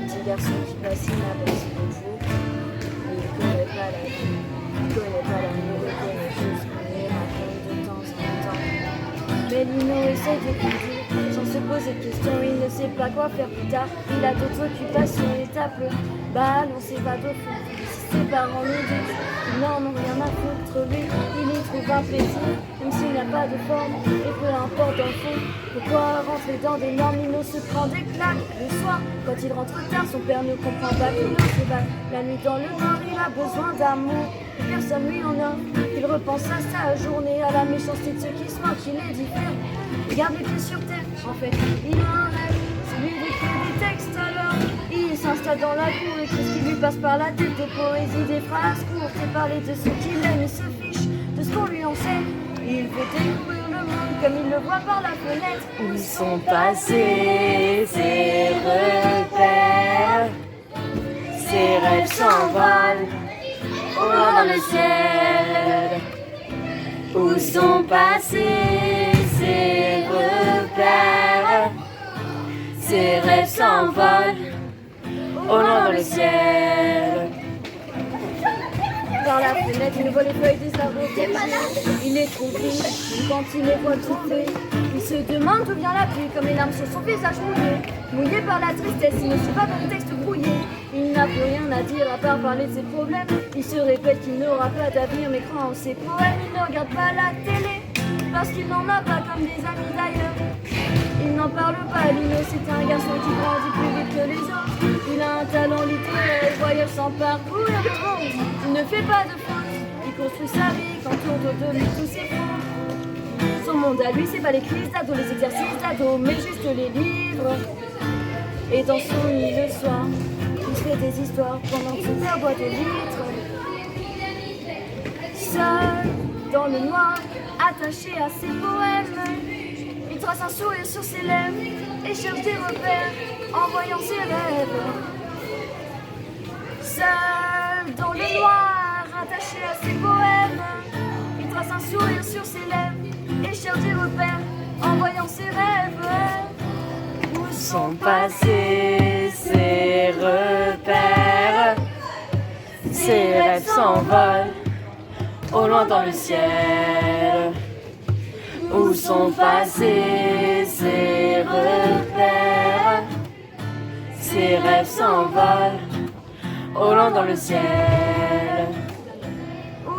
Petit garçon qui passe la bosse au four. Il connaît pas la vie, il connaît pas l'amour, il connaît juste qu'on les raconte de temps en temps. Mais Lino essaie de conduire sans se poser de questions, il ne sait pas quoi faire plus tard. Il a d'autres occupations et tape le ballon, s'évade au fond. Si ses parents le disent, ils n'en ont rien à foutre, lui, il y trouve un plaisir, même s'il n'a pas de forme, et peu importe dans le fond. Pourquoi rentrer dans des normes, Lino se prend des claques le soir, quand il rentre tard, son père ne comprend pas qu'il s'évade. La nuit dans le noir, il a besoin d'amour, et personne lui en a. Il repense à sa journée, à la méchanceté de ceux qui se moquent, il est différent. Il garde les pieds sur terre, en fait, il a un rêve, celui d'écrire des textes alors. Il s'installe dans la cour, écrit ce qui lui passe par la tête, des poésies, des phrases courtes, et parler de ce qu'il aime, il se fiche de ce qu'on lui enseigne. Il veut découvrir le monde comme il le voit par la fenêtre. Où sont passés ses repères? Ses rêves s'envolent au loin dans le ciel. Où sont passés ses repères? Ses rêves s'envolent au loin dans le ciel. Par la fenêtre, il voit les feuilles des arbres. Il est trop triste quand il les voit tomber. Il se demande d'où vient la pluie, comme les larmes sur son visage mouillé. Mouillé par la tristesse, il ne sait pas dans le texte brouillé. Il n'a plus rien à dire à part parler de ses problèmes. Il se répète qu'il n'aura pas d'avenir, mais croit en ses poèmes. Il ne regarde pas la télé, parce qu'il n'en a pas comme des amis d'ailleurs. Il n'en parle pas, Lino, c'est un garçon qui grandit plus vite que les autres. Il a un talent littéraire, voyage sans parcours de monde. Il ne fait pas de faute, il construit sa vie quand autour de lui tout s'effondre. Son monde à lui, c'est pas les crises d'ado, les exercices d'ado, mais juste les livres. Et dans son lit le soir, il fait des histoires pendant que son père boit des litres. Seul, dans le noir, attaché à ses poèmes, il trace un sourire sur ses lèvres et cherche des repères en voyant ses rêves. Seul, dans le noir, attaché à ses poèmes, il trace un sourire sur ses lèvres et cherche des repères en voyant ses rêves. Où sont Passés ses repères, ses rêves s'envolent au loin dans le ciel. Où sont passés ses repères, ses rêves s'envolent au loin dans le ciel.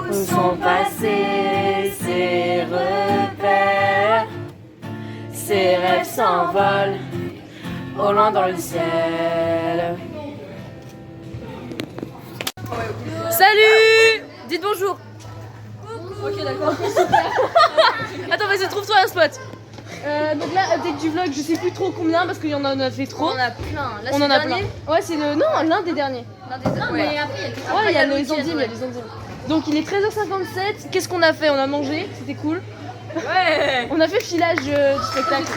Où sont passés ses repères, ses rêves s'envolent au loin dans le ciel. Salut! Dites bonjour. Ok, d'accord. Attends, vas-y, trouve-toi un spot. Donc là, update du vlog, je sais plus trop combien parce qu'il y en a fait trop. On en a plein. Là, On c'est en le a dernier. plein. Ouais, c'est le. Non, l'un des derniers. Mais après, Ouais, il y a le les week-end, endives, il y a ouais. les endives. Donc il est 13h57. Qu'est-ce qu'on a fait? On a mangé, c'était cool. Ouais. On a fait le filage du spectacle.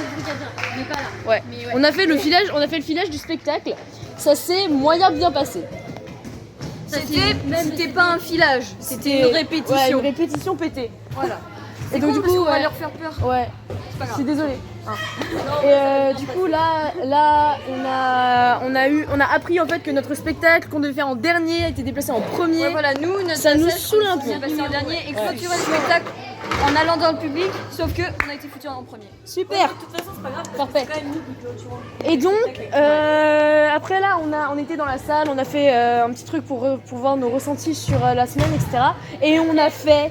Mais pas là. Ouais. Mais ouais. On a fait le filage du spectacle. Ça s'est moyen bien passé. C'était pas un filage, c'était une répétition. Ouais, une répétition pétée. Voilà. Et donc du coup, on va ouais. leur faire peur. Ouais. pas Je grave. suis désolée. Et du coup là on a appris en fait que notre spectacle qu'on devait faire en dernier a été déplacé en premier. Ouais, voilà, nous, notre Ça nous passage, saoule un on est peu. passé en dernier et clôturer le spectacle en allant dans le public, sauf que on a été foutus en premier. Super. De toute façon, c'est pas grave. Parfait. C'est quand même nous qui clôturons. Et donc, après là, on était dans la salle, on a fait un petit truc pour voir nos ressentis sur la semaine, etc. Et on a fait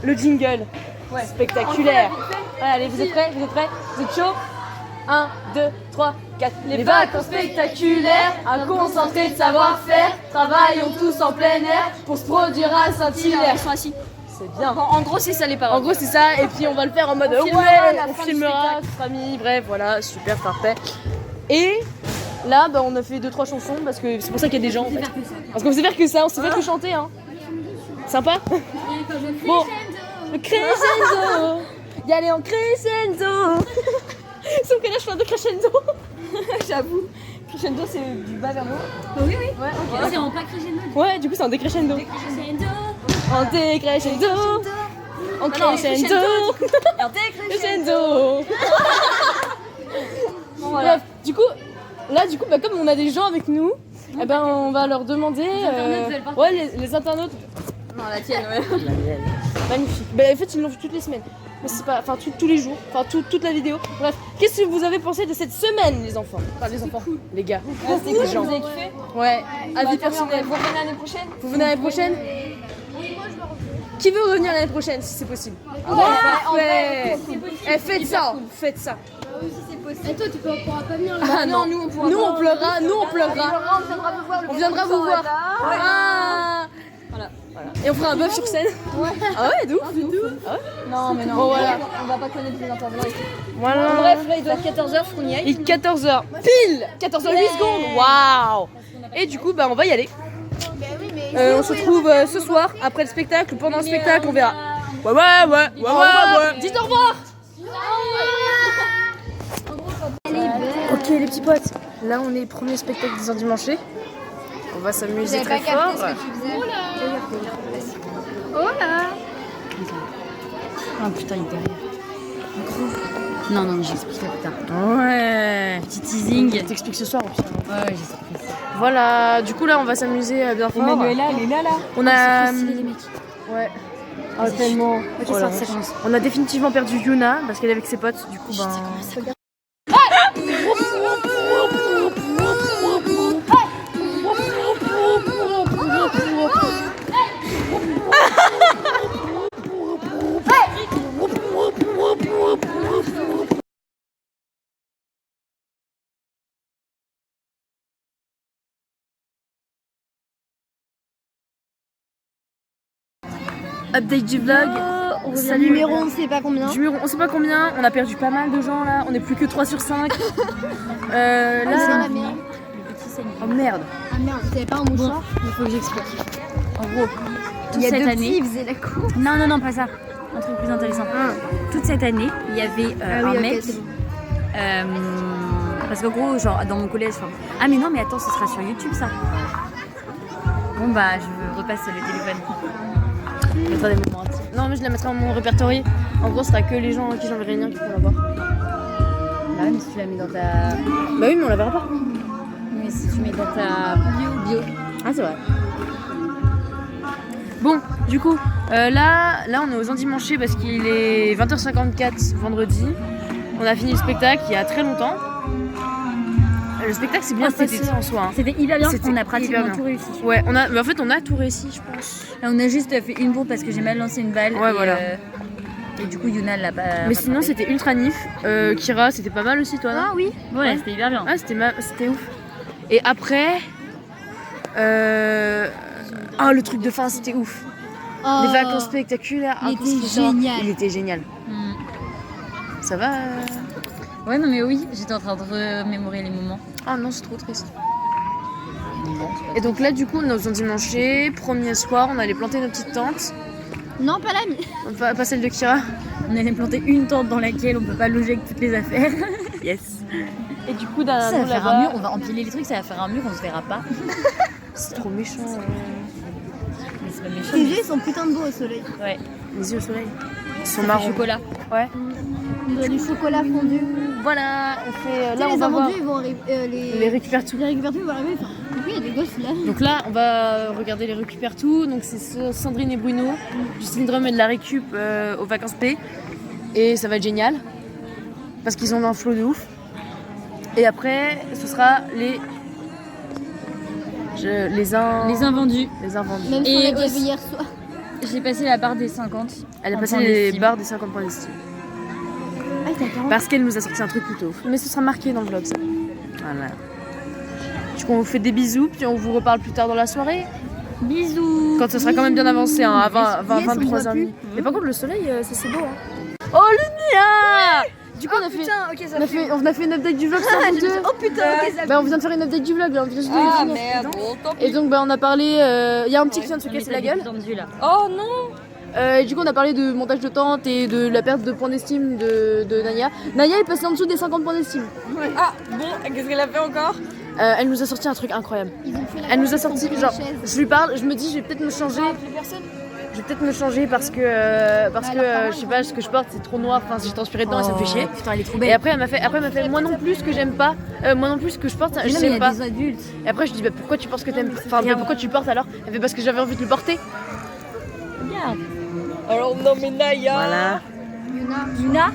le jingle. Ouais. Spectaculaire. Ouais, allez, vous êtes prêts? Vous êtes prêts? Vous êtes chaud? 1, 2, 3, 4. Les vacances spectaculaires, un concentré de savoir-faire. Travaillons tous en plein air pour se produire à Saint-Hilaire. Ils sont assis. C'est bien. En gros, c'est ça les paroles. En gros, c'est ça, et puis on va le faire en mode On filmera la on fin du filmera, spectacle. famille, bref, voilà, super, parfait. Et là, bah, on a fait 2-3 chansons parce que c'est pour ça qu'il y a des gens. En fait. Parce qu'on sait faire que ça, on sait faire que chanter, hein. Sympa. Bon, le crescendo. Y aller en crescendo. Sauf que là, je fais un de crescendo. J'avoue. Crescendo, c'est du bas vers le haut. Oui, oui. Ouais, ok. C'est en pas crescendo. Ouais, du coup, c'est un décrescendo. Crescendo. En décrescendo. En non, crescendo. Crescendo. Bon, voilà. Bref, du coup, là, bah, comme on a des gens avec nous, eh ben, on va leur demander. internautes veulent participer. Ouais, les internautes. Non, la tienne, ouais. Magnifique. Bah, en fait, ils l'ont vu toutes les semaines. Mais c'est pas. Enfin, tous les jours. Enfin, toute la vidéo. Bref, qu'est-ce que vous avez pensé de cette semaine, les enfants? Enfin, les enfants. Les gars. C'était cool, vous avez kiffé. Ouais. Avis Bah, personnel. Vous revenez l'année prochaine. Vous venez l'année prochaine? Qui veut revenir l'année prochaine si c'est possible? Ouais, Parfait. Eh, faites ça. Faites ça. Et toi, tu pourras pas venir là. Ah non, nous, on pourra nous pas. on pleurera, nous on pleurera. On viendra vous voir. On viendra vous voir. Ah. Voilà. Et on fera un bœuf sur scène. Ah ouais, d'où? Non, mais non. Bon, voilà. On va pas connaître les intervenants. Voilà. Bref, là, il doit être 14h, faut qu'on y aille. Il est 14h. Pile 14h 8 secondes. Waouh. Et du coup, bah on va y aller. On se retrouve ce soir, après le spectacle, pendant le spectacle, on verra. Ouais. Dites au revoir. Ok les petits potes, là on est premier spectacle des endimanchés. On va s'amuser très fort. Ah putain, il est derrière. Non, non, j'expliquerai plus tard. Ouais. Petit teasing. T'expliques ce soir au pire. Ouais, j'expliquerai ça. Voilà, du coup là on va s'amuser bien fort. Emmanuela, elle est là, là. On a... les mecs. Ouais. Ah, tellement. Ok, Voilà. ça commence. On a définitivement perdu Yuna parce qu'elle est avec ses potes. Du coup, ben. update du vlog. Salut. Numéro on sait pas combien. Numéro on sait pas combien, on a perdu pas mal de gens là, on est plus que 3 sur 5. C'est Là... la merde. Oh merde. Ah merde, vous savez pas un mouchoir? Il faut que j'explique. En gros, Il toute y a cette deux année. petits, ils faisaient la course. Non, pas ça. Un truc plus intéressant. Toute cette année, il y avait un ok, mec. c'est bon. Parce qu'en gros, genre dans mon collège. Ah, mais non, mais attends, ce sera sur YouTube ça. Bon, bah, je repasse le téléphone. Je mettrai des moments intimes. Non mais je la mettrai dans mon répertorié. En gros ce sera que les gens à qui j'enverrai rien qui pourront la voir. Bah, ouais, mais si tu la mets dans ta. Bah oui mais on la verra pas. Mais si tu mets dans ta bio. Ah c'est vrai. Bon du coup là on est aux endimanchés parce qu'il est 20h54 vendredi. On a fini le spectacle il y a très longtemps. Le spectacle c'est bien passé en soi. Hein. C'était hyper bien, C'était on a hyper pratiquement bien. tout réussi. Ouais, mais en fait on a tout réussi je pense. Là, on a juste fait une bombe parce que j'ai mal lancé une balle. Ouais, et, voilà. Et du coup, Yuna l'a pas. Mais sinon c'était ultra nif. Kira c'était pas mal aussi toi non? Ah oui. Ouais, c'était hyper bien. Ah c'était ouf. Et après le truc de fin c'était ouf. Oh, Les vacances spectaculaires. il était impressionnant. génial. Il était génial. Mm. Ça va Ouais, non, mais oui, j'étais en train de remémorer les moments. Ah non c'est trop triste. Et donc là du coup on est aux endimanchés, premier soir on allait planter nos petites tentes. Non, pas la Pas celle de Kira. On allait planter une tente dans laquelle on peut pas loger avec toutes les affaires. Yes. Et du coup Ça d'un va faire un mur, on va empiler les trucs, ça va faire un mur, on se verra pas. C'est trop méchant. Mais c'est pas méchant. Tes yeux ils sont putain de beaux au soleil. Ouais. Les yeux au soleil. Ils sont Ça fait marrons. chocolat. Ouais. On dirait du chocolat fondu. Voilà, on fait. Tu Là sais, on les va voir. invendus ils vont arriver. Les récupère tout. Les récupère tout, ils vont arriver. Enfin, pourquoi il y a des gosses là? Donc là, on va regarder les récupère tout. Donc c'est Sandrine et Bruno, du syndrome et de la récup aux vacances P. Et ça va être génial. Parce qu'ils ont un flow de ouf. Et après, ce sera les invendus. Les invendus. Même si Et on l'a déjà aussi- vu hier soir. J'ai passé la barre des 50. Elle a en passé point les d'estime. barres des 50 points d'estime. Ah, t'as 40. Parce qu'elle nous a sorti un truc plutôt ouf. Mais ce sera marqué dans le vlog ça. Voilà. Du coup on vous fait des bisous, puis on vous reparle plus tard dans la soirée. Bisous. Quand ce sera quand même bien avancé, hein, à 20, Yes, on 23 voit h plus. Mais par contre le soleil, c'est beau. Hein. Oh Lunia. Du coup on a fait... Putain, ok, ça On a fait une update du vlog sans vous deux. Oh putain, ok, ça. Bah on vient de faire une update du vlog là, on vient juste de le finir. merde, bon, tant Et donc bah on a parlé, il y a un petit qui vient de se casser la gueule. Là. Oh non. Et du coup on a parlé de montage de tente et de la perte de points d'estime de Naya. Naya est passée en dessous des 50 points d'estime. Ah, bon, qu'est-ce qu'elle a fait encore? Elle nous a sorti un truc incroyable. Ils ont fait la Elle nous a course, sorti, ils ont pris genre, une chaise. je lui parle, je me dis je vais peut-être me changer. Je vais peut-être me changer parce que je sais pas, ce que je porte c'est trop noir, enfin si je transpirais dedans ça me fait chier. Putain, elle est trop Et belle. après elle m'a fait moi non plus ce que j'aime pas, moi non plus ce que je porte, je Mais non, mais il sais y a pas. des adultes. Et après je dis bah pourquoi tu penses que t'aimes, enfin bah, pourquoi tu le portes alors? Elle fait parce que j'avais envie de le porter. Regarde. Alors non mais Naya. Voilà. Yuna.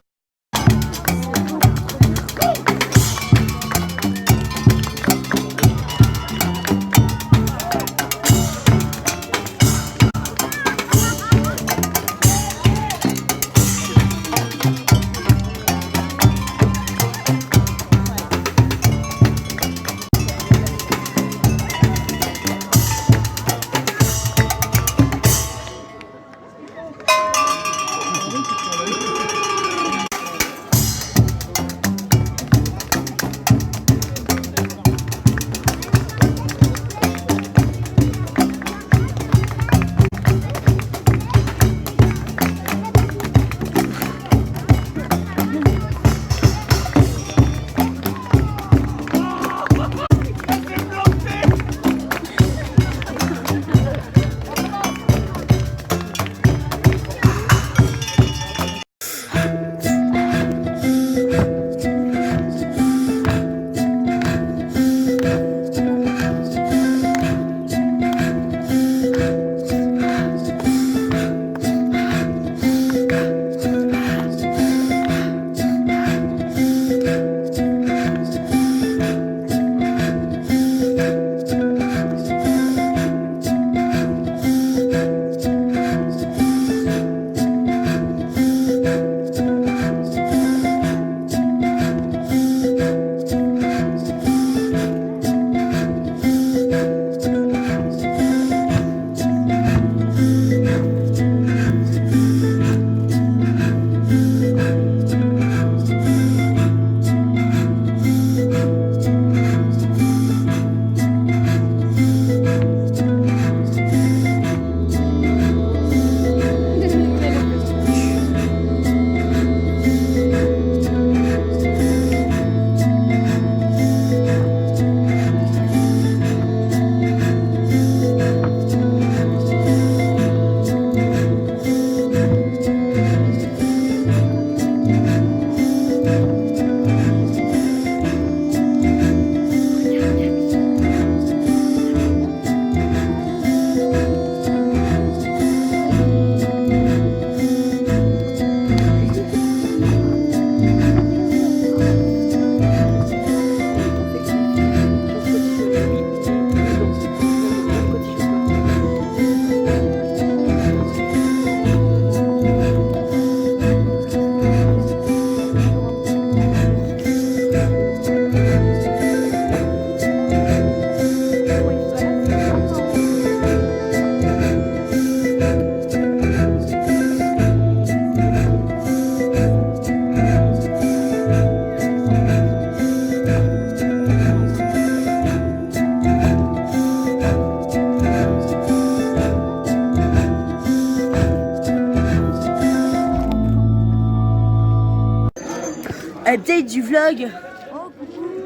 du vlog.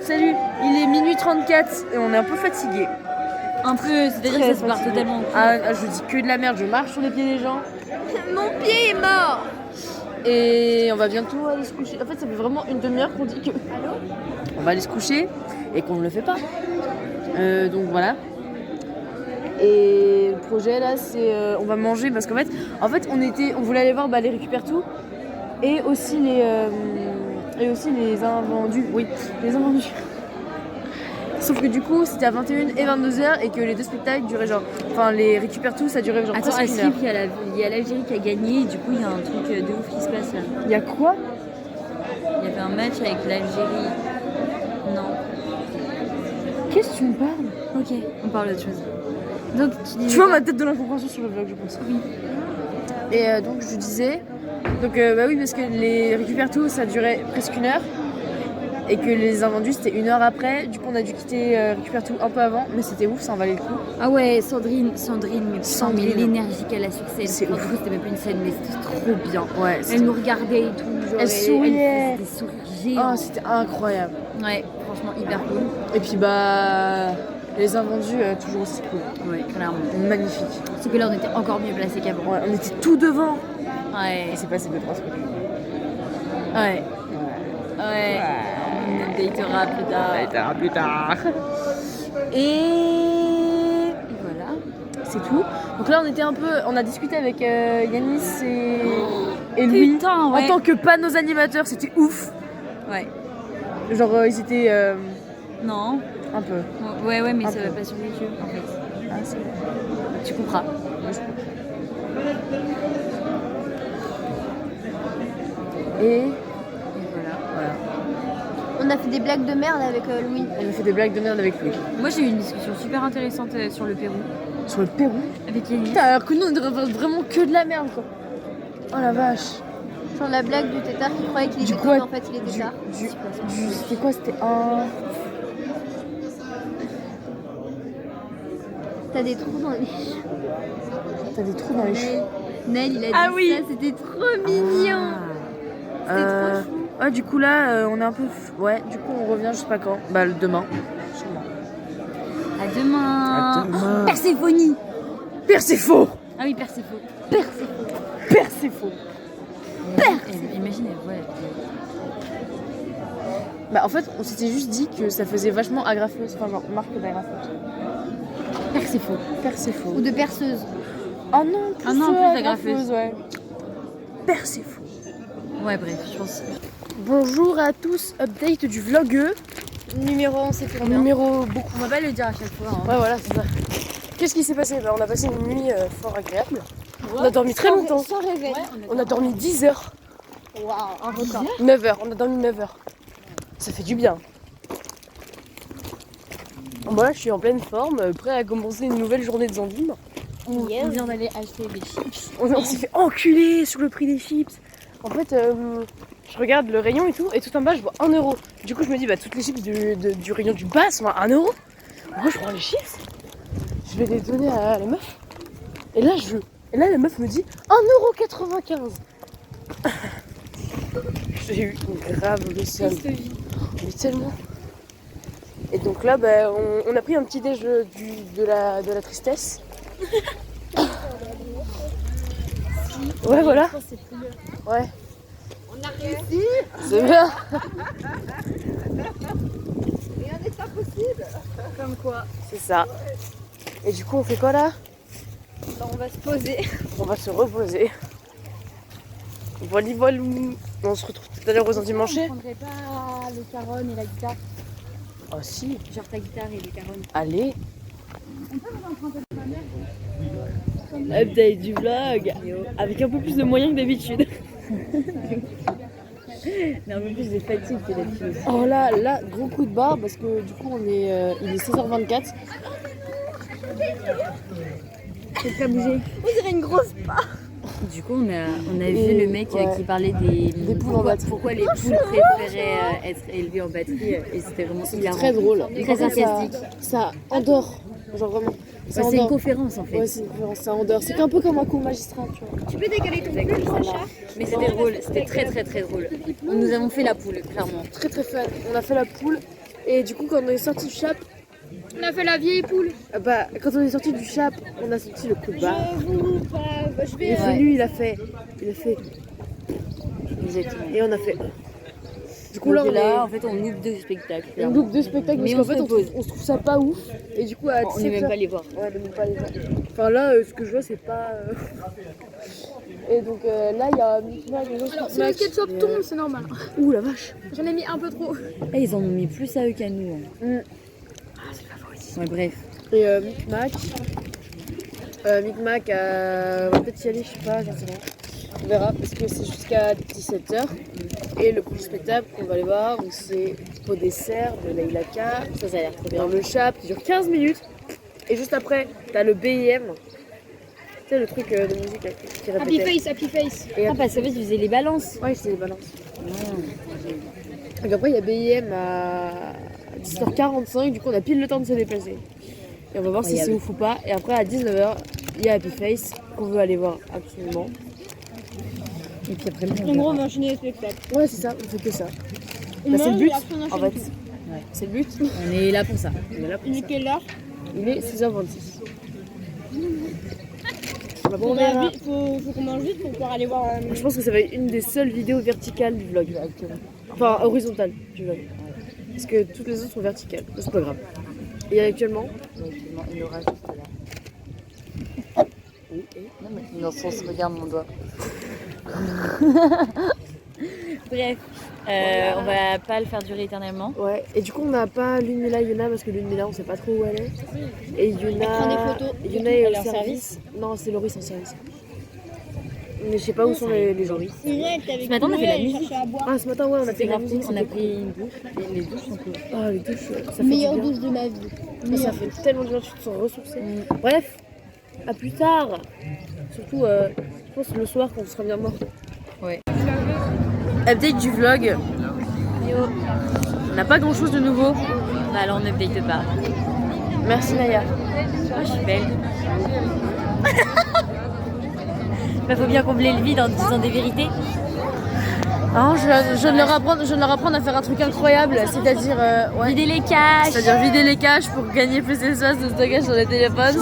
Salut, il est minuit 34 et on est un peu fatigué. Un peu, c'est-à-dire que ça se part totalement. Je dis que de la merde, je marche sur les pieds des gens. Mon pied est mort. Et on va bientôt aller se coucher. En fait, ça fait vraiment une demi-heure qu'on dit que on va aller se coucher et qu'on ne le fait pas. Donc voilà. Et le projet là, c'est on va manger parce qu'en fait, on voulait aller voir les Récupère Tout et aussi les invendus. Oui, les invendus. Sauf que du coup, c'était à 21h et 22h et que les deux spectacles duraient genre. Enfin, les Récupère Tout, ça durait genre. Attends, presque à une heure. Skip, il y a l'Algérie qui a gagné, et du coup, il y a un truc de ouf qui se passe là. Il y a quoi? Il y avait un match avec l'Algérie. Non. Qu'est-ce que tu me parles? Ok, on parle d'autre chose. Donc, Tu vois ma tête de l'incompréhension sur le vlog, je pense. Oui. Et donc, je disais. Donc, bah oui, parce que les Récupère Tout, ça durait presque une heure. Et que les invendus, c'était une heure après. Du coup, on a dû quitter Récupère Tout un peu avant. Mais c'était ouf, ça en valait le coup. Ah ouais, Sandrine, mais Sandrine. mais l'énergie qu'elle a sur scène. C'est Enfin, ouf. du coup, c'était même pas une scène, mais c'était trop bien. Ouais, Elle nous regardait et tout. Genre, Elle souriait. Elle faisait des sourires géants. Oh, c'était incroyable. Ouais, franchement, hyper cool. Et puis, bah. Les invendus, toujours aussi cool. Ouais, clairement. Magnifique. Sauf que là, on était encore mieux placés qu'avant. Ouais, on était tout devant. Ouais. Et c'est passé 2-3 trucs. Ouais. Ouais. On datera plus tard. Plus tard. Et voilà. c'est tout. Donc là, on a discuté avec Yanis et Louis. Putain, ouais. En tant que pas nos animateurs, c'était ouf. Ouais. Genre, ils étaient Non. un peu. Ouais, mais Un ça peu. va pas sur YouTube, en fait. Ah, c'est bon. Tu couperas. Et voilà. On a fait des blagues de merde avec Louis. on a fait des blagues de merde avec lui. Moi, j'ai eu une discussion super intéressante sur le Pérou. Sur le Pérou. Avec Yannis. Putain, alors que nous, on devrait vraiment que de la merde, quoi. Oh la vache. Genre la blague du tétard qui croyait qu'il Du était coup, con, mais en fait il est tétard. C'était quoi? C'était un. T'as des trous dans les... T'as des trous dans les cheveux. Nel, il a dit Ah oui. ça, c'était trop mignon. Ouais, du coup là, on est un peu. Ouais, du coup, on revient, je sais pas quand. Bah, demain. Sûrement. À demain. À demain. Perséphonie. Perséphone. Ah oui, Perséphone. Perséphone. Imagine, voilà. Bah, en fait, on s'était juste dit que ça faisait vachement agrafeuse. Enfin, genre, marque d'agrafeuse. Perséphone. Ou Perséphone. de perceuse. Oh non, plus, Ah non, plus agrafeuse. ouais. Perséphone. Ouais, bref, je pense. Bonjour à tous, update du vlog. Numéro 11, c'est combien? Numéro beaucoup. On va pas le dire à chaque fois. Hein. Ouais, voilà, c'est ça. Qu'est-ce qui s'est passé? Bah, on a passé une nuit fort agréable. On a dormi très longtemps. Sans réveil. On a dormi 10 heures. Waouh, un record. 9 heures, on a dormi 9 heures. Ça fait du bien. Bon, là, je suis en pleine forme, prêt à commencer une nouvelle journée de Zandim. On vient d'aller acheter des chips. On s'est fait enculer sur le prix des chips. En fait, je regarde le rayon et tout en bas, je vois 1 euro. Du coup, je me dis, bah, toutes les chips du rayon du bas sont à 1 euro. Moi, je prends les chips, je vais les donner à la meuf. Et là, la meuf me dit 1,95 €. J'ai eu grave le seum. Mais tellement. Et donc là, bah, on a pris un petit déj de la tristesse. Ouais, voilà. Ouais. On a réussi. C'est bien. Rien n'est impossible. Comme quoi. C'est ça. Et du coup, on fait quoi là? On va se poser. On va se reposer. Voilà. On se retrouve tout à l'heure aux dimanche. On prendrait pas le caron et la guitare. Oh si. Genre ta guitare et le caron. Allez. Update du vlog. Avec un peu plus de moyens que d'habitude. Mais un peu plus de fatigue que d'habitude. Oh là, gros coup de barre parce que du coup il est 16h24. C'est pas bougé. On dirait une grosse part. Du coup, on a vu Et, le mec ouais. qui parlait des poules en batterie. Pourquoi les poules préféraient être élevées en batterie. Et c'était vraiment hilarant. Très drôle. Très sarcastique. Ça endort. Genre vraiment. C'est en c'est une dehors. conférence en fait. Ouais, c'est une conférence, c'est en dehors. C'est un peu comme un cours magistral, tu vois. Tu peux décaler ton pull, Sacha? Mais c'était drôle, c'était très très très drôle. Nous avons fait la poule, clairement. Très très fun. On a fait la poule. Et du coup, quand on est sorti du chap, On a fait la vieille poule. quand on est sorti du chap, on a senti le coup de barre. Je Et vais. c'est lui, il a fait. Exactement. Et on a fait. Du coup, Donc là, on là, est. en fait, on loupe deux spectacles. On loupe deux spectacles Mais parce qu'en on fait se repose. on se trouve ça pas ouf. Et du coup à On n'est même 17h pas les voir. Ouais, on n'est même pas les voir. Enfin là ce que je vois c'est pas Et donc là il y a Micmac, les autres Alors, si le ketchup tombe, c'est normal. Ouh la vache. J'en ai mis un peu trop. Eh, ils en ont mis plus à eux qu'à nous. Hein. Ouais, bref. Et Micmac Micmac on va peut-être y aller, je sais pas, j'en sais rien. On verra parce que c'est jusqu'à 17h. Et le prochain spectacle qu'on va aller voir, donc c'est Au dessert de Leïla K. Ça a l'air trop bien. Dans le chap qui dure 15 minutes. Et juste après, t'as le BIM. Tu sais, le truc de musique là, qui Happy répétait. face, happy face. Et Ah, parce qu'en fait, ils faisaient les balances. ouais, c'est les balances. Donc après, il y a BIM à 10h45. Du coup, on a pile le temps de se déplacer. Et on va voir si c'est ouf ou pas. Et après, à 19h, il y a Happy Face qu'on veut aller voir absolument. Et puis après, nous, En gros, on va enchaîner les spectacles. Ouais, c'est ça, on fait que ça. On Bah, c'est le mange but, et après, on en enchaîne fait. tout. C'est le but. on est là pour ça. On est là pour Il ça. est quelle heure? Il est 6h26. Bah, bon, on Faut verra. qu'on mange vite pour pouvoir aller voir. Je pense que ça va être une des seules vidéos verticales du vlog actuellement. Enfin, horizontale du vlog. Parce que toutes les autres sont verticales. Mais c'est pas grave. Et actuellement, Il aura juste là. Non, mais Innocence, regarde mon doigt. Bref, on va pas le faire durer éternellement. ouais. Et du coup, on n'a pas Lunmila Yuna parce que Lunmila, on sait pas trop où elle est. Et Yuna. prend des photos. Yuna est au service. Non, c'est Loris en service. Mais je sais pas où sont les gens. Ce matin, on a fait la musique. Ah, ce matin, ouais, on a fait C'était la grave musique. cool. On a c'était pris une douche. Et les douches sont cool. cool. Ah, les douches, ça fait Meilleure du bien. douche de ma vie. Ça fait tellement de bien, tu te sens ressourcée. Bref, à plus tard. Surtout, je pense le soir quand on sera bien mort. Ouais. Update du vlog. On n'a pas grand chose de nouveau. Bah alors, on n'update pas. Merci Naya. Ah, je suis belle. Bah, faut bien combler le vide en disant des vérités. Hein, je viens de leur apprendre à faire un truc incroyable, c'est-à-dire ouais. Vider les caches. C'est-à-dire vider les caches pour gagner plus d'espace de stockage sur les téléphones,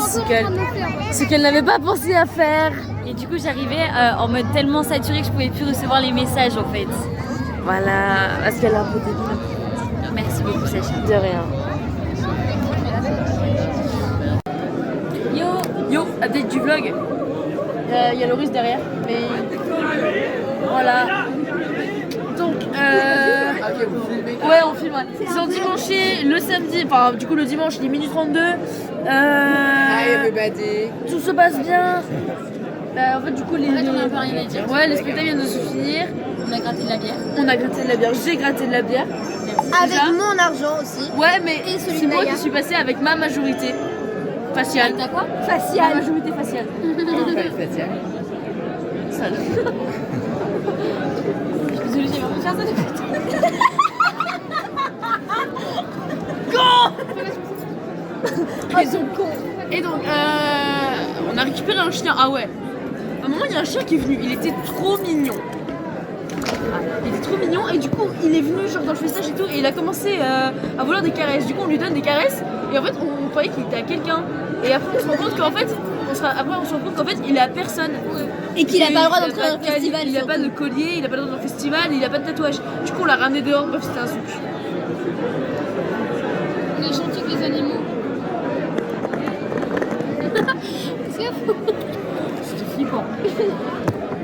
ce qu'elle n'avait pas pensé à faire. Et du coup, j'arrivais en mode tellement saturé que je pouvais plus recevoir les messages en fait. Voilà, parce qu'elle est un peu débile. Merci beaucoup, Sacha. De rien. Yo, update du vlog. Il y a Loris derrière, mais voilà. Donc, ouais, on filme. Ouais. Ils ont dimanché le samedi, enfin, du coup, le dimanche, il est minuit 32. Tout se passe bien. En fait, du coup, les. On a un peu rien à dire. Ouais, les spectacles viennent de se finir. On a gratté de la bière. On a gratté de la bière. J'ai gratté de la bière. Avec Déjà. mon argent aussi. Ouais, mais Et celui c'est moi d'Aya. qui suis passée avec ma majorité faciale. T'as quoi? Ma majorité faciale. Sale. Désolée, j'ai vraiment faire ça. Et donc, on a récupéré un chien. Ah ouais. À un moment, il y a un chien qui est venu. Il était trop mignon. Il était trop mignon et du coup, il est venu genre dans le festage et tout et il a commencé à vouloir des caresses. Du coup, on lui donne des caresses et en fait, on croyait qu'il était à quelqu'un. Et après, on se rend compte qu'en fait, il est à personne. Et qu'il a pas le droit Il a d'entrer pas dans de le festival. Il a pas de collier, il a pas le droit dans le festival, il a pas de tatouage. Du coup, on l'a ramené dehors. Bref, c'était un zouk. On est gentil que les animaux. C'était flippant.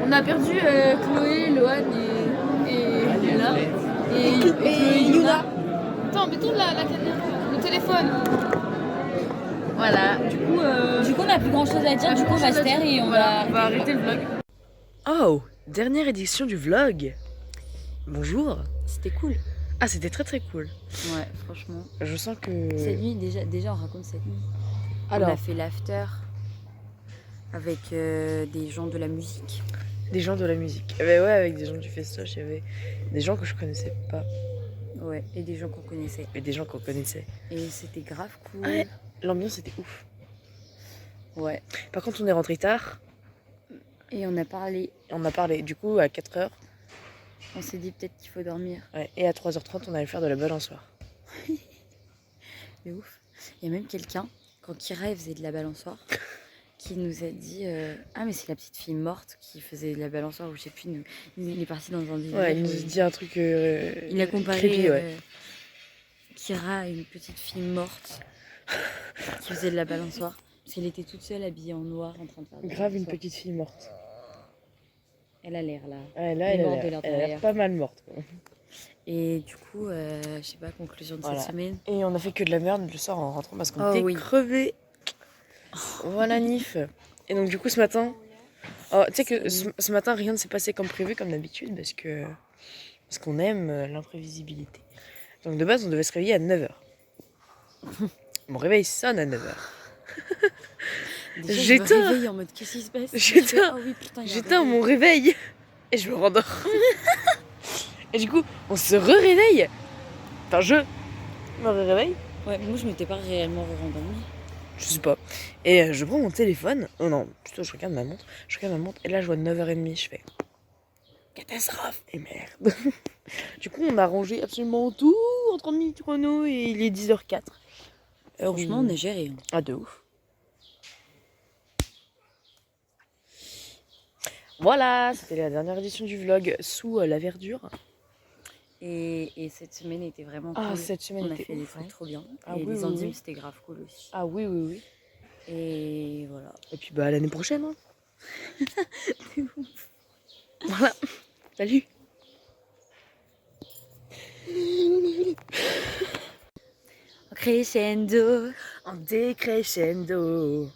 On a perdu Chloé, Lohan et Yuna. Et Yuna. Attends, mettons la caméra, le téléphone. Voilà, Du coup, on a plus grand chose à dire. Du coup, on va se taire et on va. arrêter le vlog. Oh, dernière édition du vlog. Bonjour. C'était cool. Ah, c'était très très cool. Ouais, franchement. Je sens que... Cette nuit, déjà, on raconte cette nuit. On Alors, a fait l'after avec des gens de la musique. des gens de la musique. Eh ben ouais, avec des gens du festoche, il y avait des gens que je connaissais pas Ouais, et des gens qu'on connaissait. et des gens qu'on connaissait. Et c'était grave cool. Ouais. L'ambiance était ouf. Ouais. Par contre, on est rentré tard. Et on a parlé. On a parlé du coup à 4h. On s'est dit peut-être qu'il faut dormir. Ouais, et à 3h30, on allait faire de la balançoire. C'est ouf. Il y a même quelqu'un, quand Kira elle faisait de la balançoire, qui nous a dit ah mais c'est la petite fille morte qui faisait de la balançoire ou je sais plus. Il est parti dans un délire. Ouais, il nous a dit un truc. Il a comparé creepy, ouais. Kira à une petite fille morte qui faisait de la balançoire. Parce qu'elle était toute seule habillée en noir en train de faire de la Grave une balançoire. petite fille morte. Elle a l'air là. Ouais, là, elle morte a de l'air l'intérieur. pas mal morte. Quoi. Et du coup, je sais pas, conclusion de Voilà. cette semaine. Et on a fait que de la merde le soir en rentrant parce qu'on Oh était oui. crevés. Voilà, Nif. Et donc, du coup, ce matin, oh, tu sais que ce matin, rien ne s'est passé comme prévu, comme d'habitude, parce qu'on aime l'imprévisibilité. Donc, de base, on devait se réveiller à 9h. Mon réveil sonne à 9h. Déjà, je me J'éteins. réveille en mode qu'est-ce qui se passe. J'éteins. Oh oui, putain, il y a un J'éteins réveil. mon réveil et je me rendors. Et du coup, on se réveille. Enfin, je me réveille. Ouais, mais moi je m'étais pas réellement rendormie. Je sais pas. Et je prends mon téléphone. Oh non, plutôt je regarde ma montre. Je regarde ma montre et là je vois 9h30. Je fais catastrophe et merde. Du coup, on a rangé absolument tout en 30 minutes chrono et il est 10h04. Franchement, on a géré. Hein. Ah, de ouf. Voilà, c'était la dernière édition du vlog sous la verdure. Et cette semaine était vraiment cool. Ah, cette semaine on a était fait des ouf, trucs hein. trop bien. Ah et oui, les oui, endives, oui. c'était grave cool aussi. Ah oui, oui, oui. Et voilà. Et puis bah l'année prochaine. Hein. Voilà. Salut. Crescendo. En décrescendo.